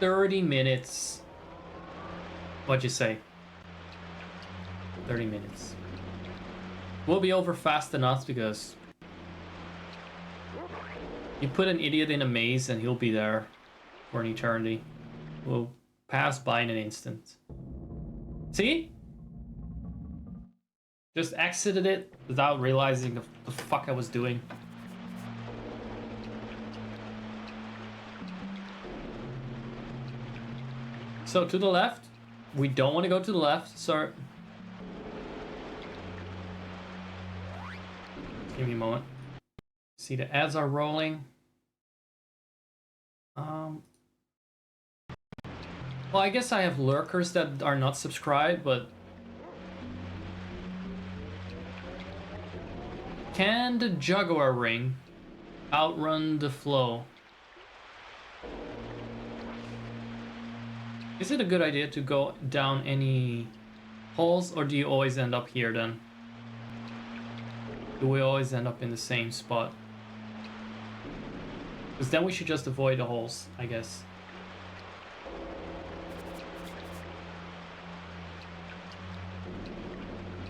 30 minutes. What'd you say? 30 minutes. We'll be over fast enough because you put an idiot in a maze and he'll be there for an eternity. We'll pass by in an instant. See? Just exited it without realizing the fuck I was doing. So to the left. We don't want to go to the left, sorry. Give me a moment. See, the ads are rolling. Well, I guess I have lurkers that are not subscribed, but can the Jaguar ring outrun the flow? Is it a good idea to go down any holes, or do you always end up here then? Do we always end up in the same spot? Because then we should just avoid the holes, I guess.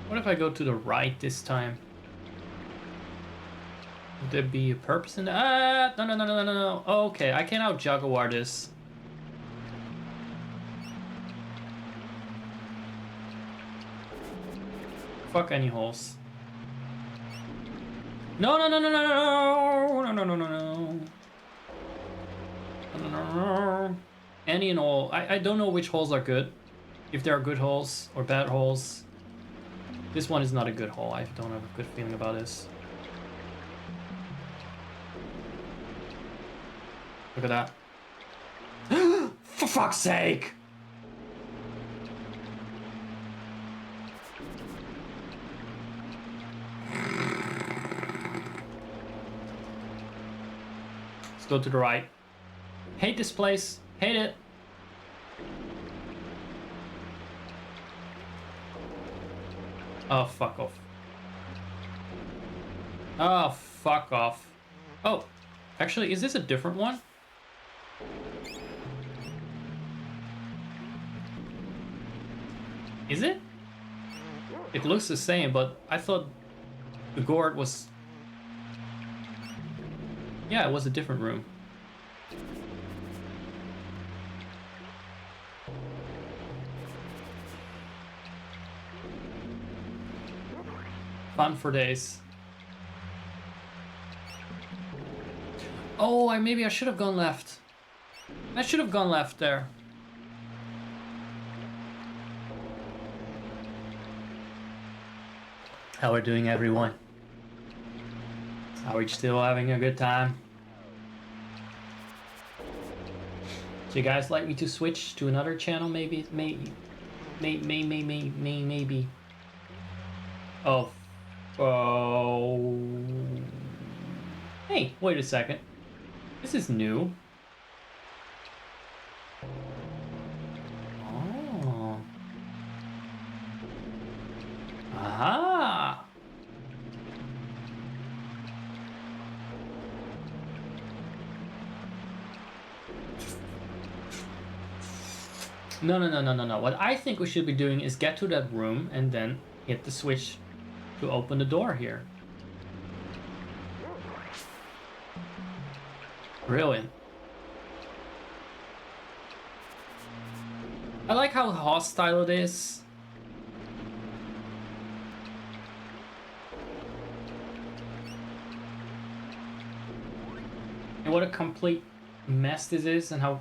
What if I go to the right this time? Would there be a purpose in that? Ah, no. Okay, I can out Jaguar this. Fuck any holes. No. Any and all. I don't know which holes are good. If there are good holes or bad holes. This one is not a good hole. I don't have a good feeling about this. Look at that. For fuck's sake! Let's go to the right. Hate this place. Hate it. Oh, fuck off. Oh, fuck off. Oh, actually, is this a different one? Is it? It looks the same, but I thought the gourd was... Yeah, it was a different room. Fun for days. Oh, maybe I should have gone left. I should have gone left there. How we're doing, everyone? Are we still having a good time? So you guys like me to switch to another channel? Maybe. Oh. Oh. Hey, wait a second. This is new. Oh. Aha. No. What I think we should be doing is get to that room and then hit the switch to open the door here. Brilliant. I like how hostile it is. And what a complete mess this is, and how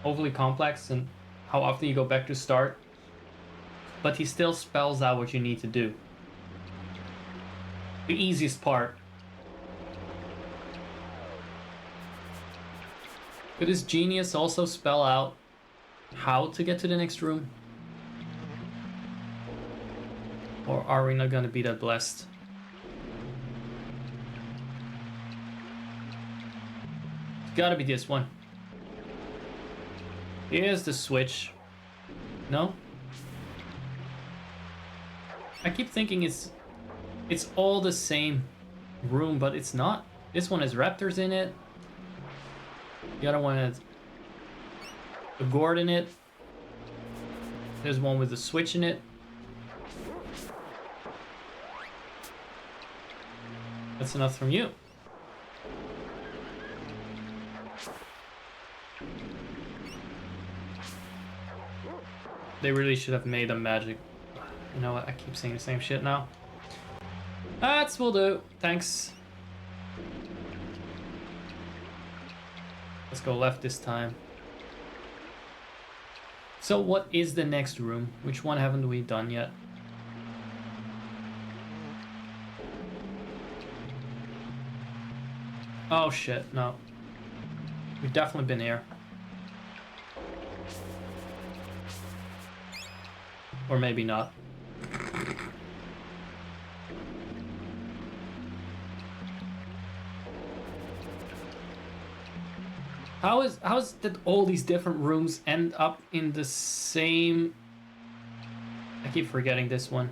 overly complex, and how often you go back to start. But he still spells out what you need to do. The easiest part. Could his genius also spell out how to get to the next room? Or are we not gonna be that blessed? It's gotta be this one. Here's the switch. No? I keep thinking it's all the same room, but it's not. This one has raptors in it. The other one has a gourd in it. There's one with a switch in it. That's enough from you. They really should have made a magic. You know what? I keep saying the same shit now. That's will do. Thanks. Let's go left this time. So what is the next room? Which one haven't we done yet? Oh shit, no. We've definitely been here. Or maybe not. How is that all these different rooms end up in the same... I keep forgetting this one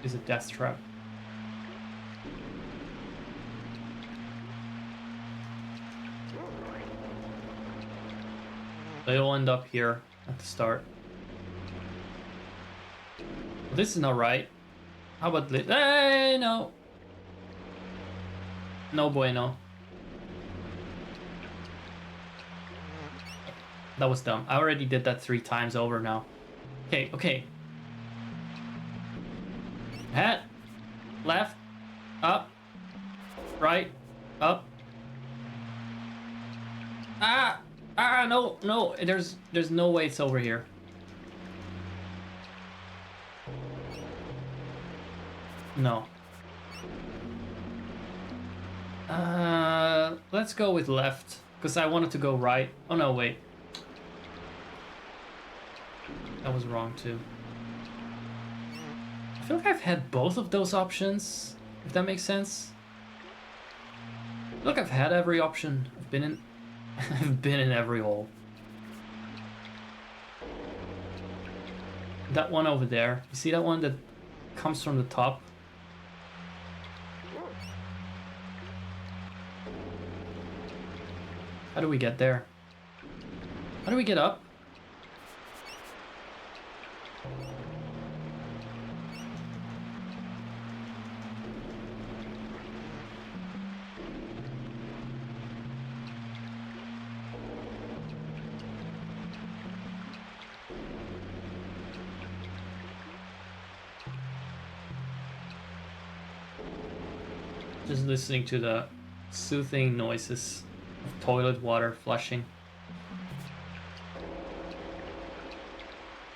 is a death trap. They all end up here at the start. This is not right. How about this? Hey, no. No bueno. That was dumb. I already did that 3 times over now. Okay, okay. Head. Left. Up. Right. Up. Ah! Ah, no, no. There's no way it's over here. No. Let's go with left. Because I wanted to go right. Oh, no, wait. That was wrong, too. I feel like I've had both of those options, if that makes sense. Look, I've had every option. I've been in... I've been in every hole. That one over there. You see that one that comes from the top? How do we get there? How do we get up? Just listening to the soothing noises of toilet water flushing.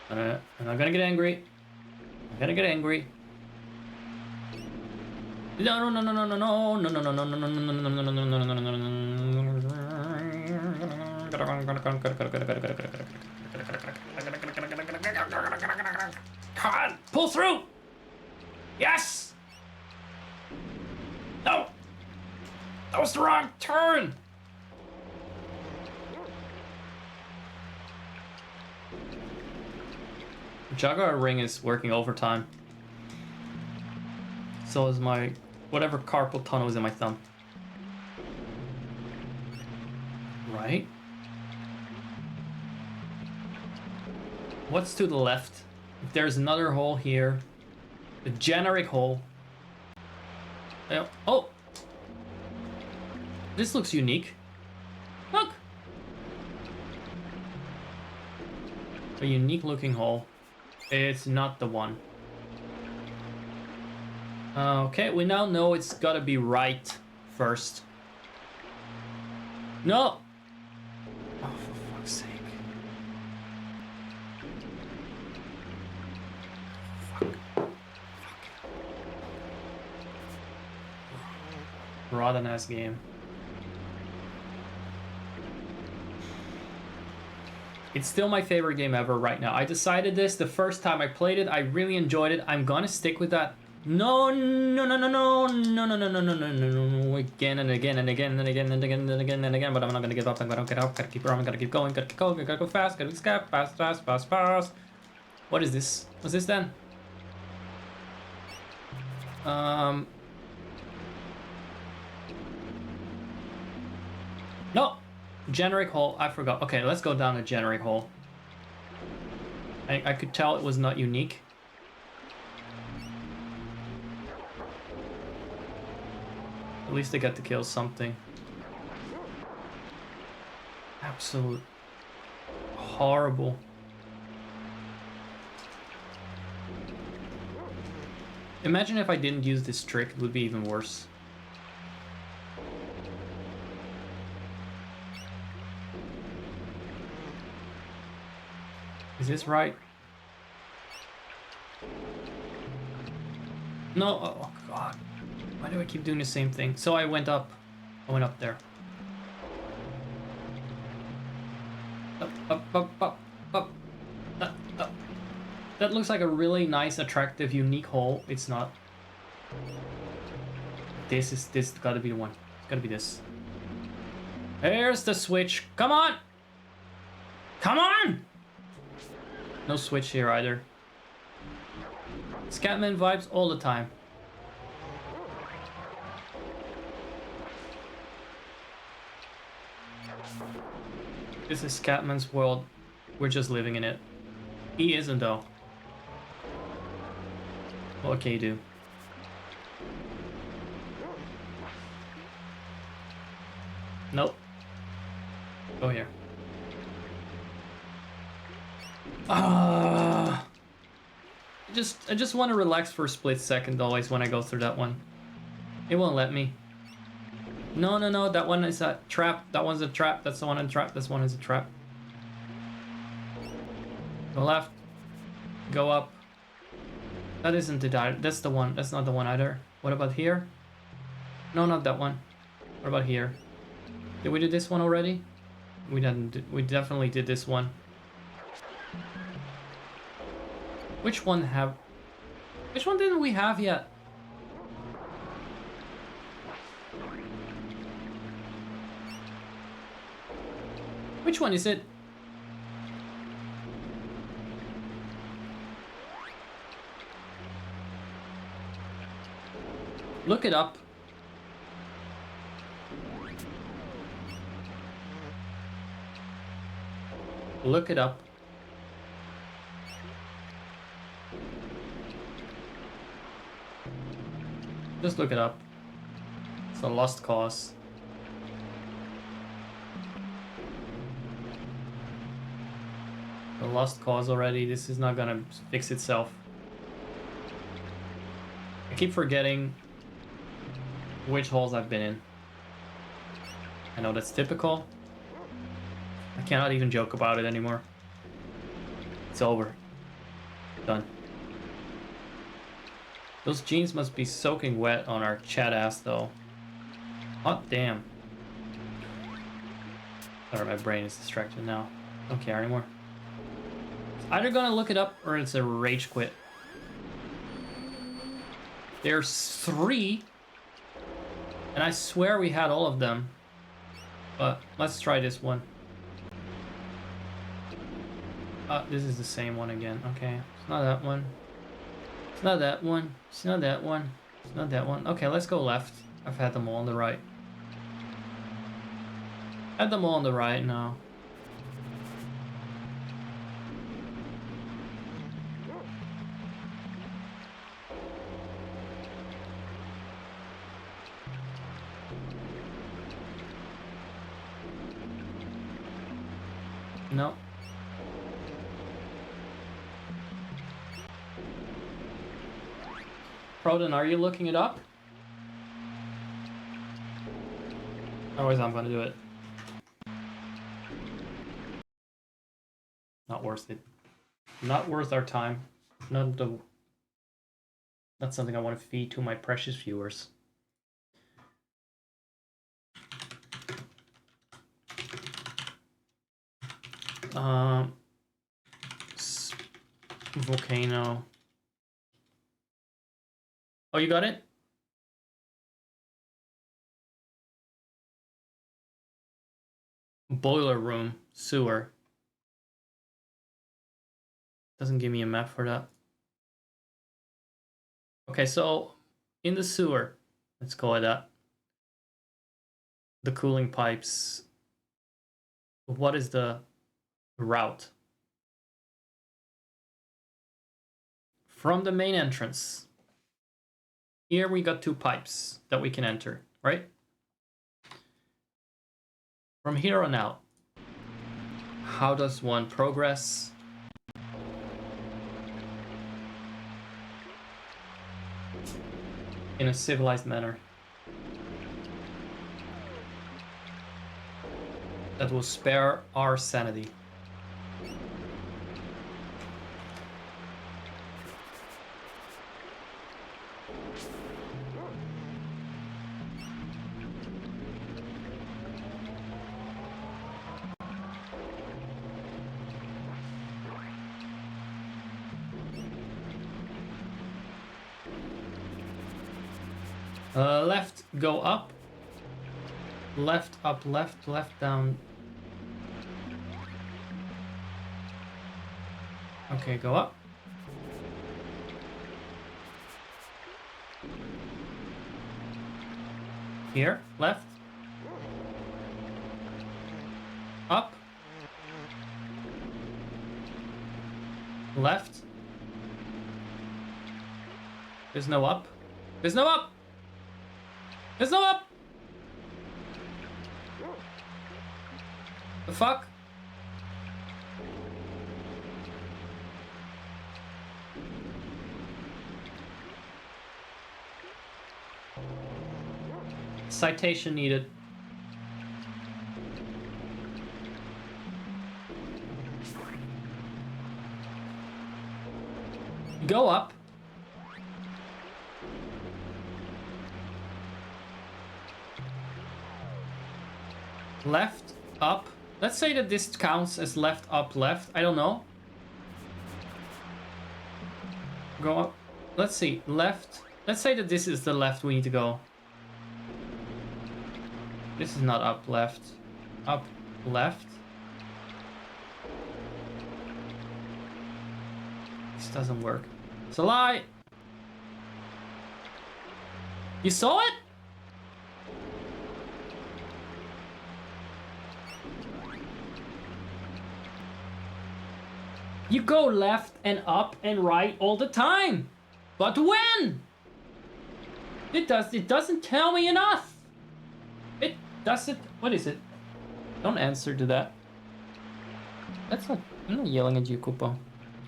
I'm not gonna get angry. I'm gonna get angry. No, no, no, no, no, no, no, no, no, no, no, no, no, no, no, no, no, no, no. Come on, pull through. Yes. No! That was the wrong turn! Jaguar ring is working overtime. So is my... whatever carpal tunnel is in my thumb. Right? What's to the left? If there's another hole here. A generic hole. Oh! This looks unique. Look! A unique looking hole. It's not the one. Okay, we now know it's gotta be right first. No! Oh, for fuck's sake. Rather nice game. It's still my favorite game ever right now. I decided this the first time I played it. I really enjoyed it. I'm gonna stick with that. No, no, no, no, no, no, no, no, no, no, no, no, no, again and again and again and again and again and again and again. But I'm not gonna give up. I'm gonna get up. Gotta keep running. Gotta keep going. Gotta keep going. Gotta go fast. Gotta escape. Fast, fast, fast, fast. What is this? What's this then? No! Generic hole. I forgot. Okay, let's go down the generic hole. I could tell it was not unique. At least I got to kill something. Absolute horrible. Imagine if I didn't use this trick, it would be even worse. Is this right? No, oh god. Why do I keep doing the same thing? So I went up. I went up there. Up, up, up, up, up. Up. That looks like a really nice, attractive, unique hole. It's not. This gotta be the one. It's gotta be this. There's the switch. Come on! Come on! No switch here either. Scatman vibes all the time. This is Scatman's world. We're just living in it. He isn't though. What can you do? Nope. Go here. I just want to relax for a split second always when I go through that one. It won't let me. No, no, no, that one is a trap. That one's a trap. That's the one in trap. This one is a trap. Go left. Go up. That isn't the that's the one. That's not the one either. What about here? No, not that one. What about here? Did we do this one already? We didn't. We definitely did this one. Which one didn't we have yet? Which one is it? Look it up. Look it up. Just look it up. It's a lost cause. A lost cause already. This is not gonna fix itself. I keep forgetting which holes I've been in. I know that's typical. I cannot even joke about it anymore. It's over. Done. Those jeans must be soaking wet on our chat ass though. Hot damn. Sorry, my brain is distracted now. Don't care anymore. It's either gonna look it up or it's a rage quit. There's 3. And I swear we had all of them. But let's try this one. This is the same one again. Okay, it's not that one. It's not that one. It's not that one. It's not that one. Okay, let's go left. I've had them all on the right. Had them all on the right now. No. Proden, are you looking it up? Otherwise, I'm gonna do it. Not worth it. Not worth our time. Not something I want to feed to my precious viewers. Um, volcano. Oh, you got it? Boiler room, sewer. Doesn't give me a map for that. Okay, so in the sewer, let's call it that. The cooling pipes. What is the route? From the main entrance. Here we got 2 pipes that we can enter, right? From here on out, how does one progress? In a civilized manner. That will spare our sanity. Left, go up. Left, up, left, left, down. Okay, go up. Here, left. Up. Left. There's no up. There's no up! There's no up! The fuck? Citation needed. Go up. Left, up. Let's say that this counts as left, up, left. I don't know. Go up. Let's see. Left. Let's say that this is the left we need to go. This is not up, left. Up, left. This doesn't work. It's a lie. You saw it? You go left and up and right all the time. But when? It doesn't tell me enough. It doesn't. What is it? Don't answer to that. That's not. I'm not yelling at you, Kupo.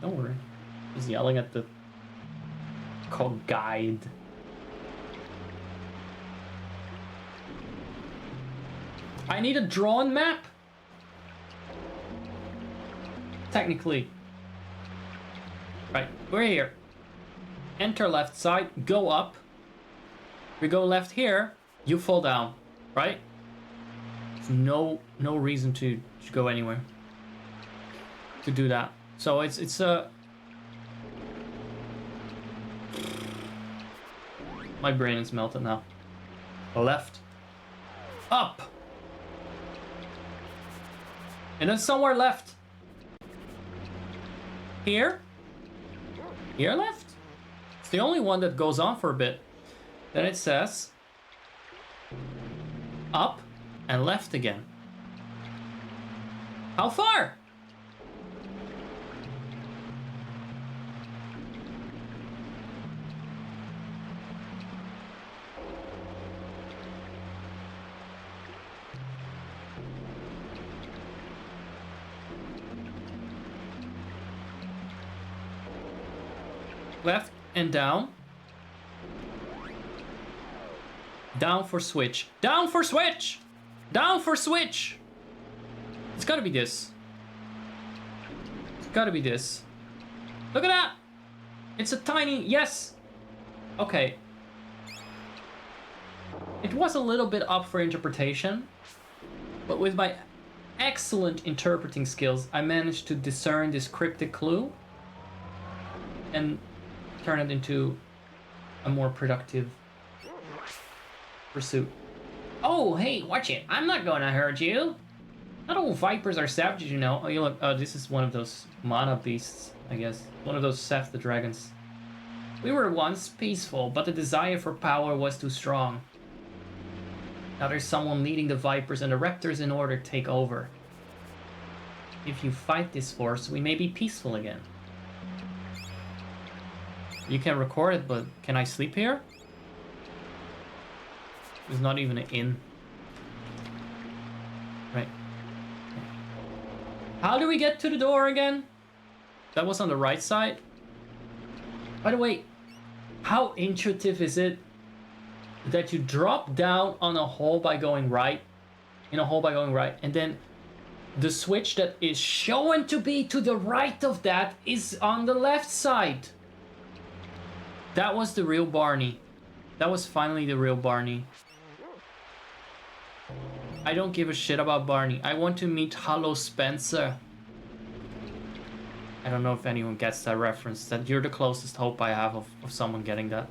Don't worry. He's yelling at the called guide. I need a drawn map. Technically. Right, we're here. Enter left side, go up. We go left here, you fall down, right? There's no reason to go anywhere. To do that. So it's a... My brain is melted now. Left. Up. And then somewhere left. Here. Here left? It's the only one that goes on for a bit. Then it says up and left again. How far? Left and down. Down for switch. Down for switch! Down for switch! It's gotta be this. It's gotta be this. Look at that! It's a tiny... Yes! Okay. It was a little bit up for interpretation. But with my excellent interpreting skills, I managed to discern this cryptic clue and turn it into a more productive pursuit. Oh, hey, watch it. I'm not gonna hurt you. Not all vipers are savages, you know. Oh, you look. Oh, this is one of those mana beasts, I guess. One of those Seth the dragons. We were once peaceful, but the desire for power was too strong. Now there's someone leading the vipers and the raptors in order to take over. If you fight this force, we may be peaceful again. You can record it, but can I sleep here? There's not even an inn. Right. How do we get to the door again? That was on the right side. By the way, how intuitive is it that you drop down on a hole by going right, and then the switch that is shown to be to the right of that is on the left side. That was the real Barney. That was finally the real Barney. I don't give a shit about Barney. I want to meet Hello Spencer. I don't know if anyone gets that reference. That you're the closest hope I have of someone getting that.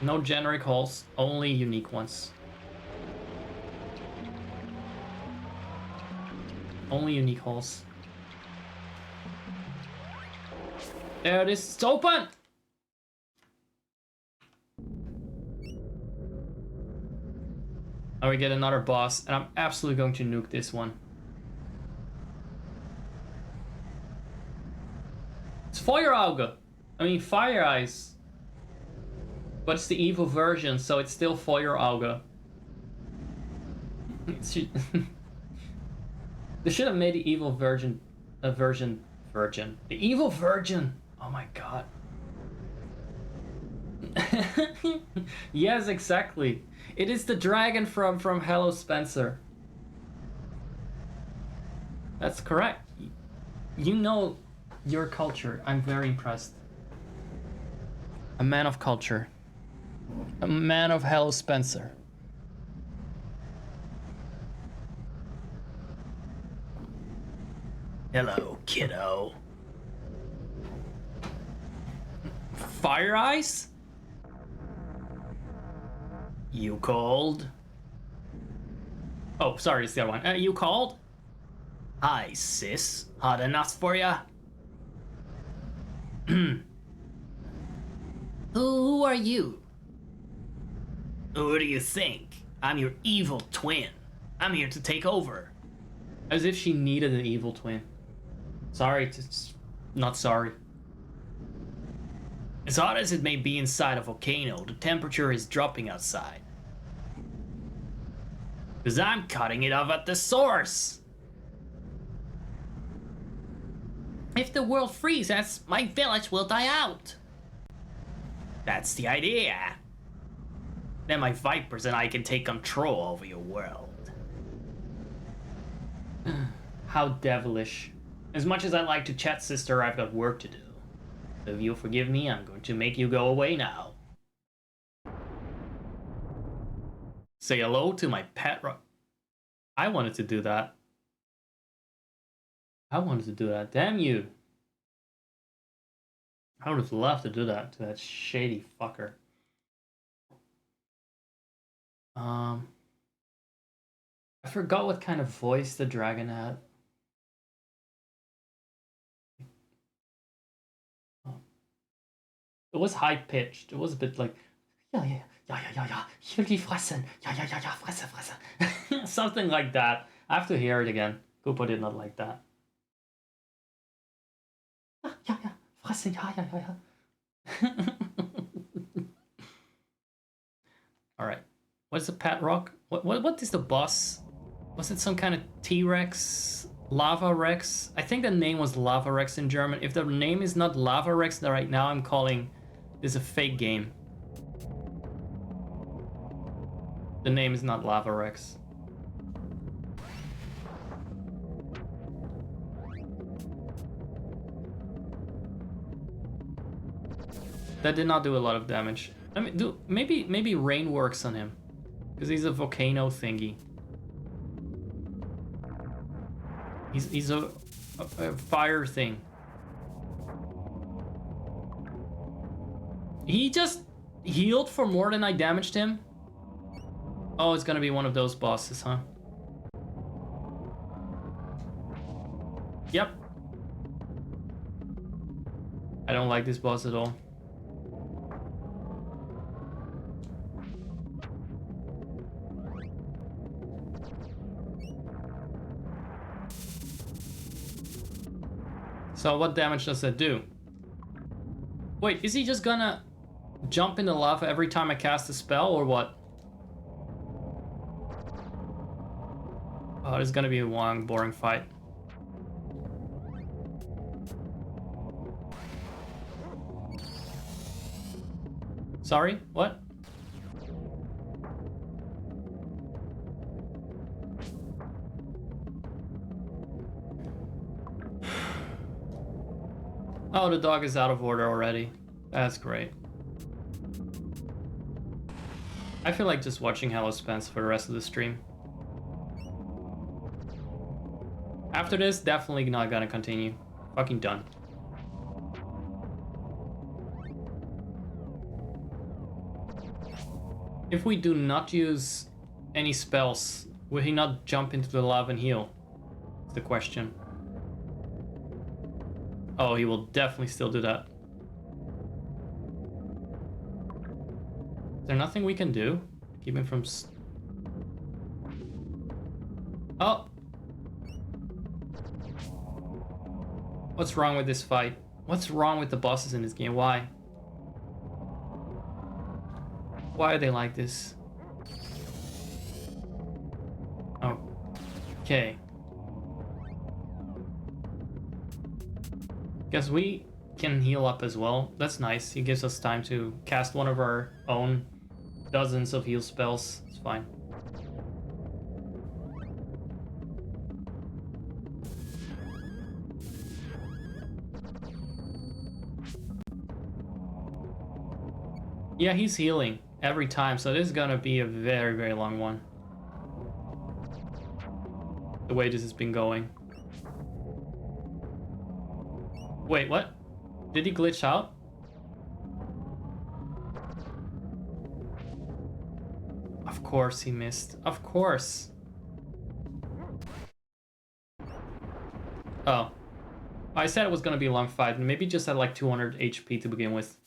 No generic holes, only unique ones. Only unique holes. There it is, it's open! Now we get another boss, and I'm absolutely going to nuke this one. It's Fire Auge. I mean, Fire Eyes. But it's the evil version, so it's still Fire Auge. They should have made the evil virgin a virgin. The evil virgin! Oh my god. Yes, exactly. It is the dragon from Hello Spencer. That's correct. You know your culture. I'm very impressed. A man of culture. A man of Hello Spencer. Hello, kiddo. Fire Eyes? You called? Oh, sorry, it's the other one. You called? Hi, sis. Hot enough for ya? Who are you? Who do you think? I'm your evil twin. I'm here to take over. As if she needed an evil twin. Sorry, not sorry. As hot as it may be inside a volcano, the temperature is dropping outside. Because I'm cutting it off at the source. If the world freezes, my village will die out. That's the idea. Then my vipers and I can take control over your world. How devilish. As much as I like to chat, sister, I've got work to do. So if you'll forgive me, I'm going to make you go away now. Say hello to my pet rock. I wanted to do that. Damn you. I would have loved to do that to that shady fucker. I forgot what kind of voice the dragon had. It was high pitched. It was a bit like, yeah. Ich will die fressen. Ja, fresse. Something like that. I have to hear it again. Koopa did not like that. Ja, fressen, ja. Alright. What's the pet rock? What is the boss? Was it some kind of T-Rex? Lava Rex? I think the name was Lava Rex in German. If the name is not Lava Rex, then right now I'm calling this a fake game. The name is not Lava Rex. That did not do a lot of damage. I mean, maybe rain works on him, because he's a volcano thingy. He's a fire thing. He just healed for more than I damaged him. Oh, it's gonna be one of those bosses, huh? Yep. I don't like this boss at all. So what damage does that do? Wait, is he just gonna jump in the lava every time I cast a spell, or what? Oh, this is gonna be a long, boring fight. Sorry, what? Oh, the dog is out of order already. That's great. I feel like just watching Hello Spence for the rest of the stream. After this, definitely not gonna continue. Fucking done. If we do not use any spells, will he not jump into the lava and heal? That's the question. Oh, he will definitely still do that. Is there nothing we can do? Keep him from... Oh! What's wrong with this fight? What's wrong with the bosses in this game? Why? Why are they like this? Oh. Okay. Guess we can heal up as well. That's nice. He gives us time to cast one of our own dozens of heal spells. It's fine. Yeah, he's healing every time, so this is gonna be a very, very long one. The way this has been going. Wait, what? Did he glitch out? Of course he missed. Of course. Oh. I said it was gonna be a long fight, and maybe just had like 200 HP to begin with.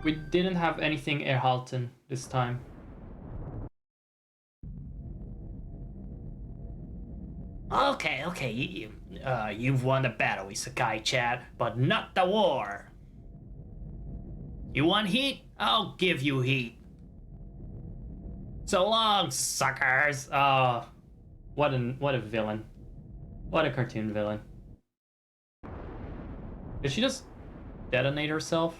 We didn't have anything Erhalten this time. Okay, you've won the battle, Isekai Chad, but not the war. You want heat? I'll give you heat. So long, suckers. Oh, what a villain. What a cartoon villain. Did she just detonate herself?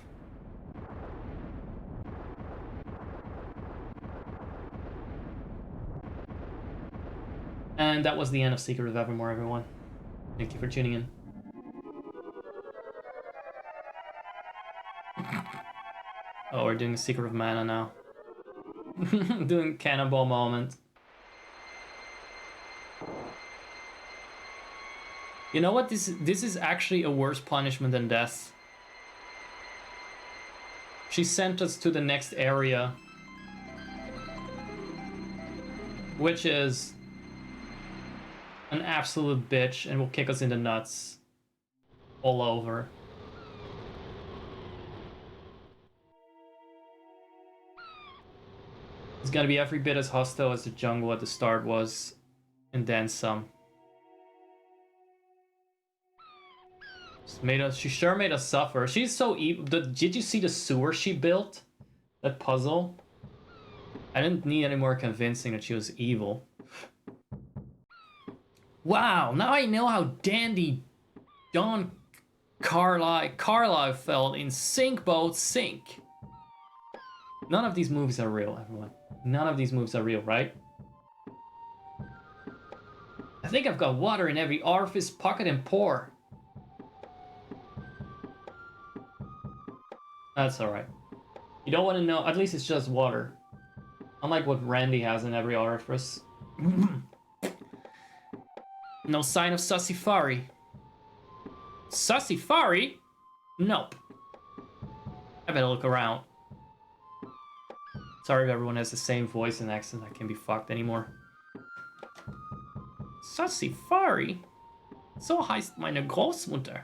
And that was the end of Secret of Evermore, everyone. Thank you for tuning in. Oh, we're doing Secret of Mana now. Doing cannonball moment. You know what? This is actually a worse punishment than death. She sent us to the next area, which is an absolute bitch and will kick us in the nuts all over. It's gonna be every bit as hostile as the jungle at the start was, and then some. She sure made us suffer. She's so evil. Did you see the sewer she built? That puzzle? I didn't need any more convincing that she was evil. Wow, now I know how dandy Don Carlisle felt in Sink Boat Sink. None of these moves are real, everyone. None of these moves are real, right? I think I've got water in every orifice, pocket, and pore. That's alright. You don't want to know, at least it's just water. Unlike what Randy has in every orifice. No sign of Sassifari. Sassifari? Nope. I better look around. Sorry if everyone has the same voice and accent. I can't be fucked anymore. Sassifari? So heißt meine Großmutter.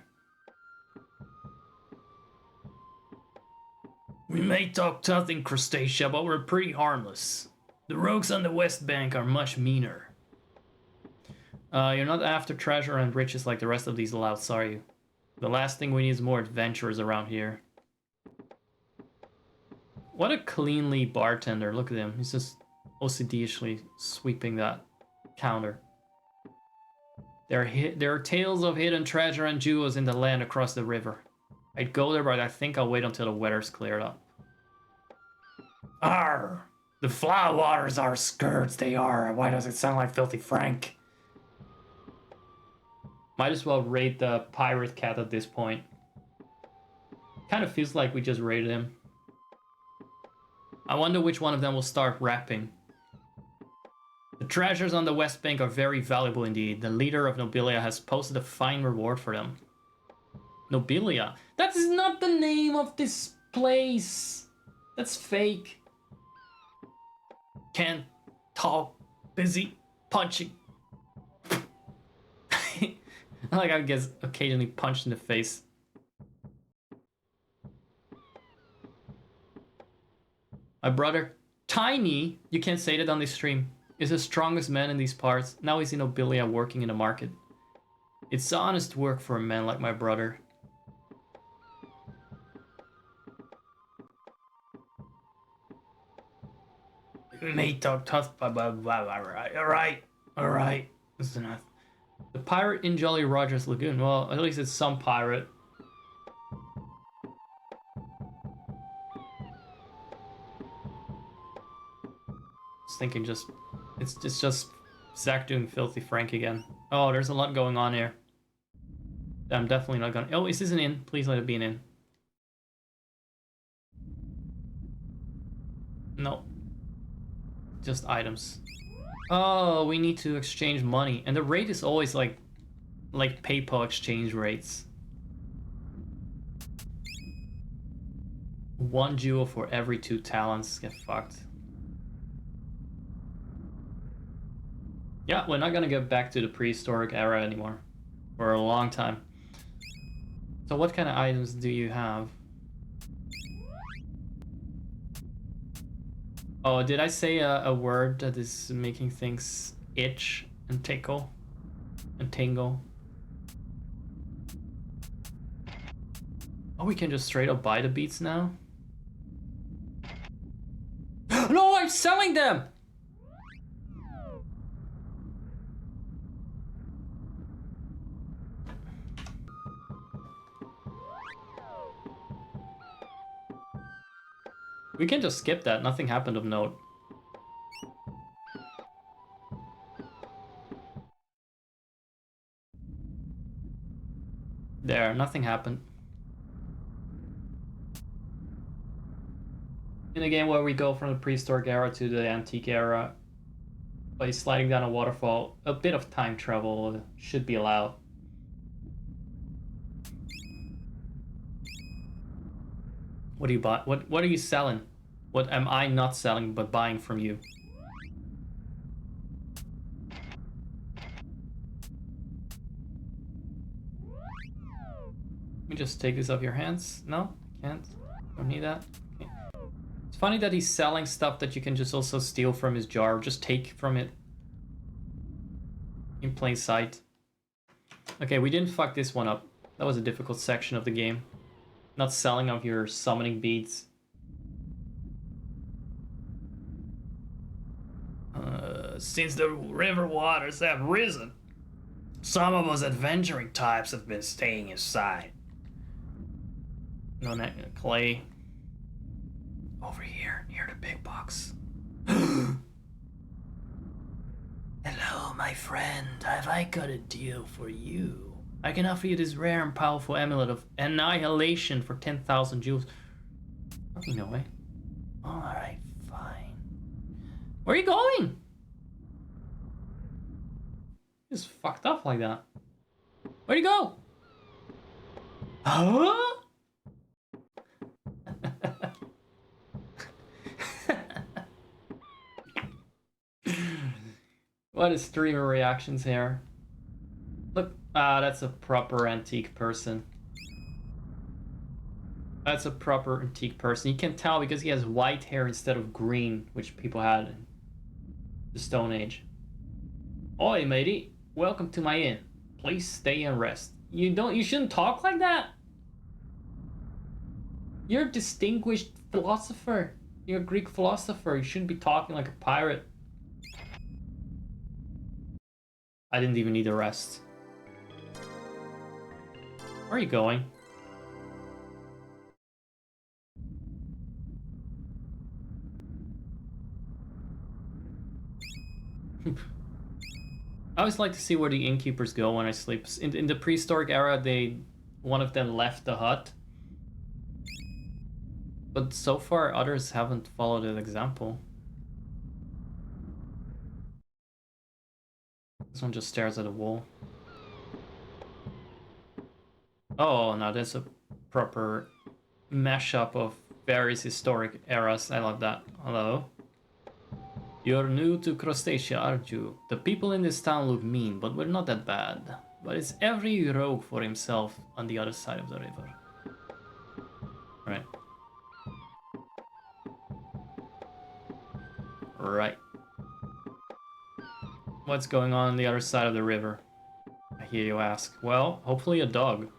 We may talk tough in Crustacea, but we're pretty harmless. The rogues on the West Bank are much meaner. You're not after treasure and riches like the rest of these louts, are you? The last thing we need is more adventurers around here. What a cleanly bartender. Look at him. He's just OCD-ishly sweeping that counter. There are tales of hidden treasure and jewels in the land across the river. I'd go there, but I think I'll wait until the weather's cleared up. Arr! The flower waters are skirts, they are. Why does it sound like Filthy Frank? Might as well raid the pirate cat at this point. Kind of feels like we just raided him. I wonder which one of them will start rapping. The treasures on the West Bank are very valuable indeed. The leader of Nobilia has posted a fine reward for them. Nobilia? That is not the name of this place. That's fake. Can't talk. Busy punching. Like I guess occasionally punched in the face. My brother, Tiny, you can't say that on this stream, is the strongest man in these parts. Now he's in Nobilia working in the market. It's honest work for a man like my brother. We may talk tough, blah, blah, blah, blah, alright. This is enough. The pirate in Jolly Roger's Lagoon. Well, at least it's some pirate. I was thinking it's just Zach doing Filthy Frank again. Oh, there's a lot going on here. I'm definitely not gonna. Oh, is this an inn? Please let it be an inn. No. Just items. Oh, we need to exchange money. And the rate is always like PayPal exchange rates. 1 jewel for every 2 talents. Get fucked. Yeah, we're not gonna get back to the prehistoric era anymore. For a long time. So what kind of items do you have? Oh, did I say a word that is making things itch and tickle and tingle? Oh, we can just straight up buy the beats now? No, I'm selling them! We can just skip that. Nothing happened of note. There, nothing happened. In a game where we go from the prehistoric era to the antique era by sliding down a waterfall, a bit of time travel should be allowed. What do you buy? What are you selling? What am I not selling but buying from you? Let me just take this off your hands. No, can't. Don't need that. Okay. It's funny that he's selling stuff that you can just also steal from his jar. Just take from it in plain sight. Okay, we didn't fuck this one up. That was a difficult section of the game. Not selling of your summoning beads. Since the river waters have risen, some of us adventuring types have been staying inside. No, not clay. Over here, near the big box. Hello, My friend, have I got a deal for you? I can offer you this rare and powerful amulet of annihilation for 10,000 jewels. Fucking no way. Alright, fine. Where are you going? Just fucked up like that. Where'd you go? Huh? What is streamer reactions here? Look, that's a proper antique person. That's a proper antique person. You can tell because he has white hair instead of green, which people had in the Stone Age. Oi, matey. Welcome to my inn. Please stay and rest. You shouldn't talk like that. You're a distinguished philosopher. You're a Greek philosopher. You shouldn't be talking like a pirate. I didn't even need a rest. Where are you going? I always like to see where the innkeepers go when I sleep. In the prehistoric era, one of them left the hut. But so far, others haven't followed that example. This one just stares at a wall. Oh, now there's a proper mashup of various historic eras. I love that. Hello? You're new to Crustacea, aren't you? The people in this town look mean, but we're not that bad. But it's every rogue for himself on the other side of the river. Right. Right. What's going on the other side of the river? I hear you ask. Well, hopefully a dog.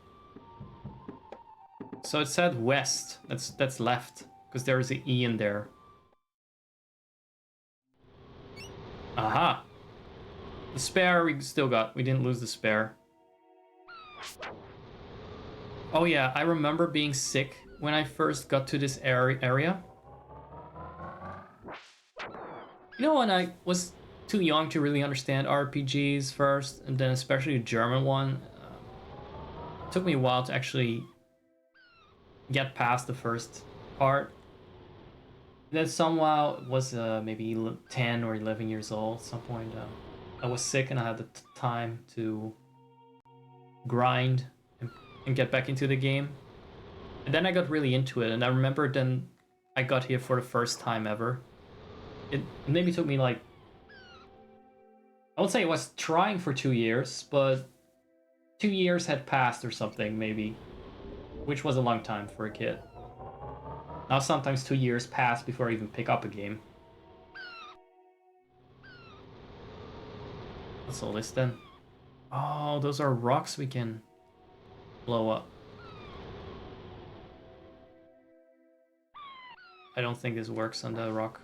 So it said west. That's left, because there is an E in there. Aha! The spare we still got. We didn't lose the spare. Oh yeah, I remember being sick when I first got to this area. You know, when I was too young to really understand RPGs first, and then especially the German one. It took me a while to actually get past the first part. Then somehow it was maybe 10 or 11 years old at some point. I was sick and I had the time to grind and get back into the game. And then I got really into it, and I remember then I got here for the first time ever. It maybe took me like, I would say I was trying for 2 years, but 2 years had passed or something maybe, which was a long time for a kid. Now sometimes 2 years pass before I even pick up a game. What's all this then? Oh, those are rocks we can blow up. I don't think this works on the rock.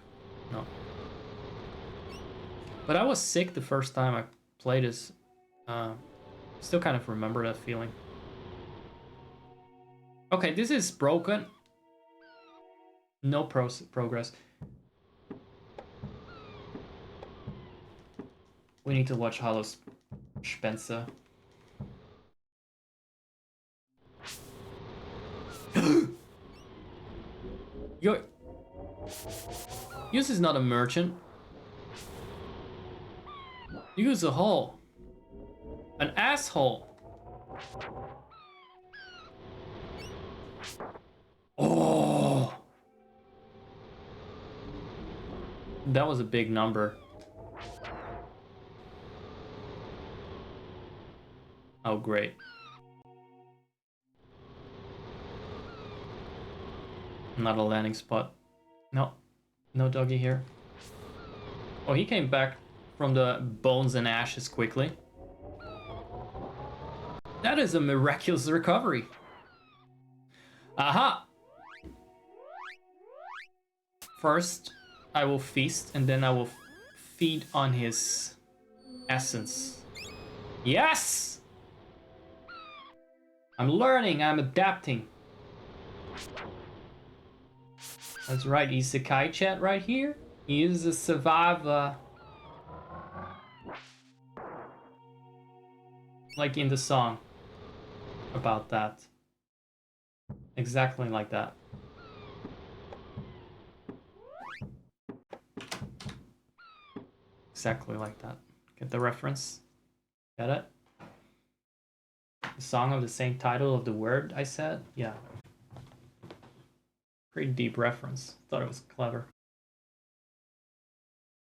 No. But I was sick the first time I played this. Still kind of remember that feeling. Okay, this is broken. No progress. We need to watch Hollow Spencer. Use is not a merchant. Use a hole. An asshole. Oh. That was a big number. Oh, great. Not a landing spot. No. No doggy here. Oh, he came back from the bones and ashes quickly. That is a miraculous recovery. Aha! First, I will feast, and then I will feed on his essence. Yes! I'm learning, I'm adapting. That's right, Isekai chat right here. He is a survivor. like in the song about that. Exactly like that. Exactly like that. Get the reference? Get it? The song of the same title of the word I said? Yeah. Pretty deep reference. Thought it was clever.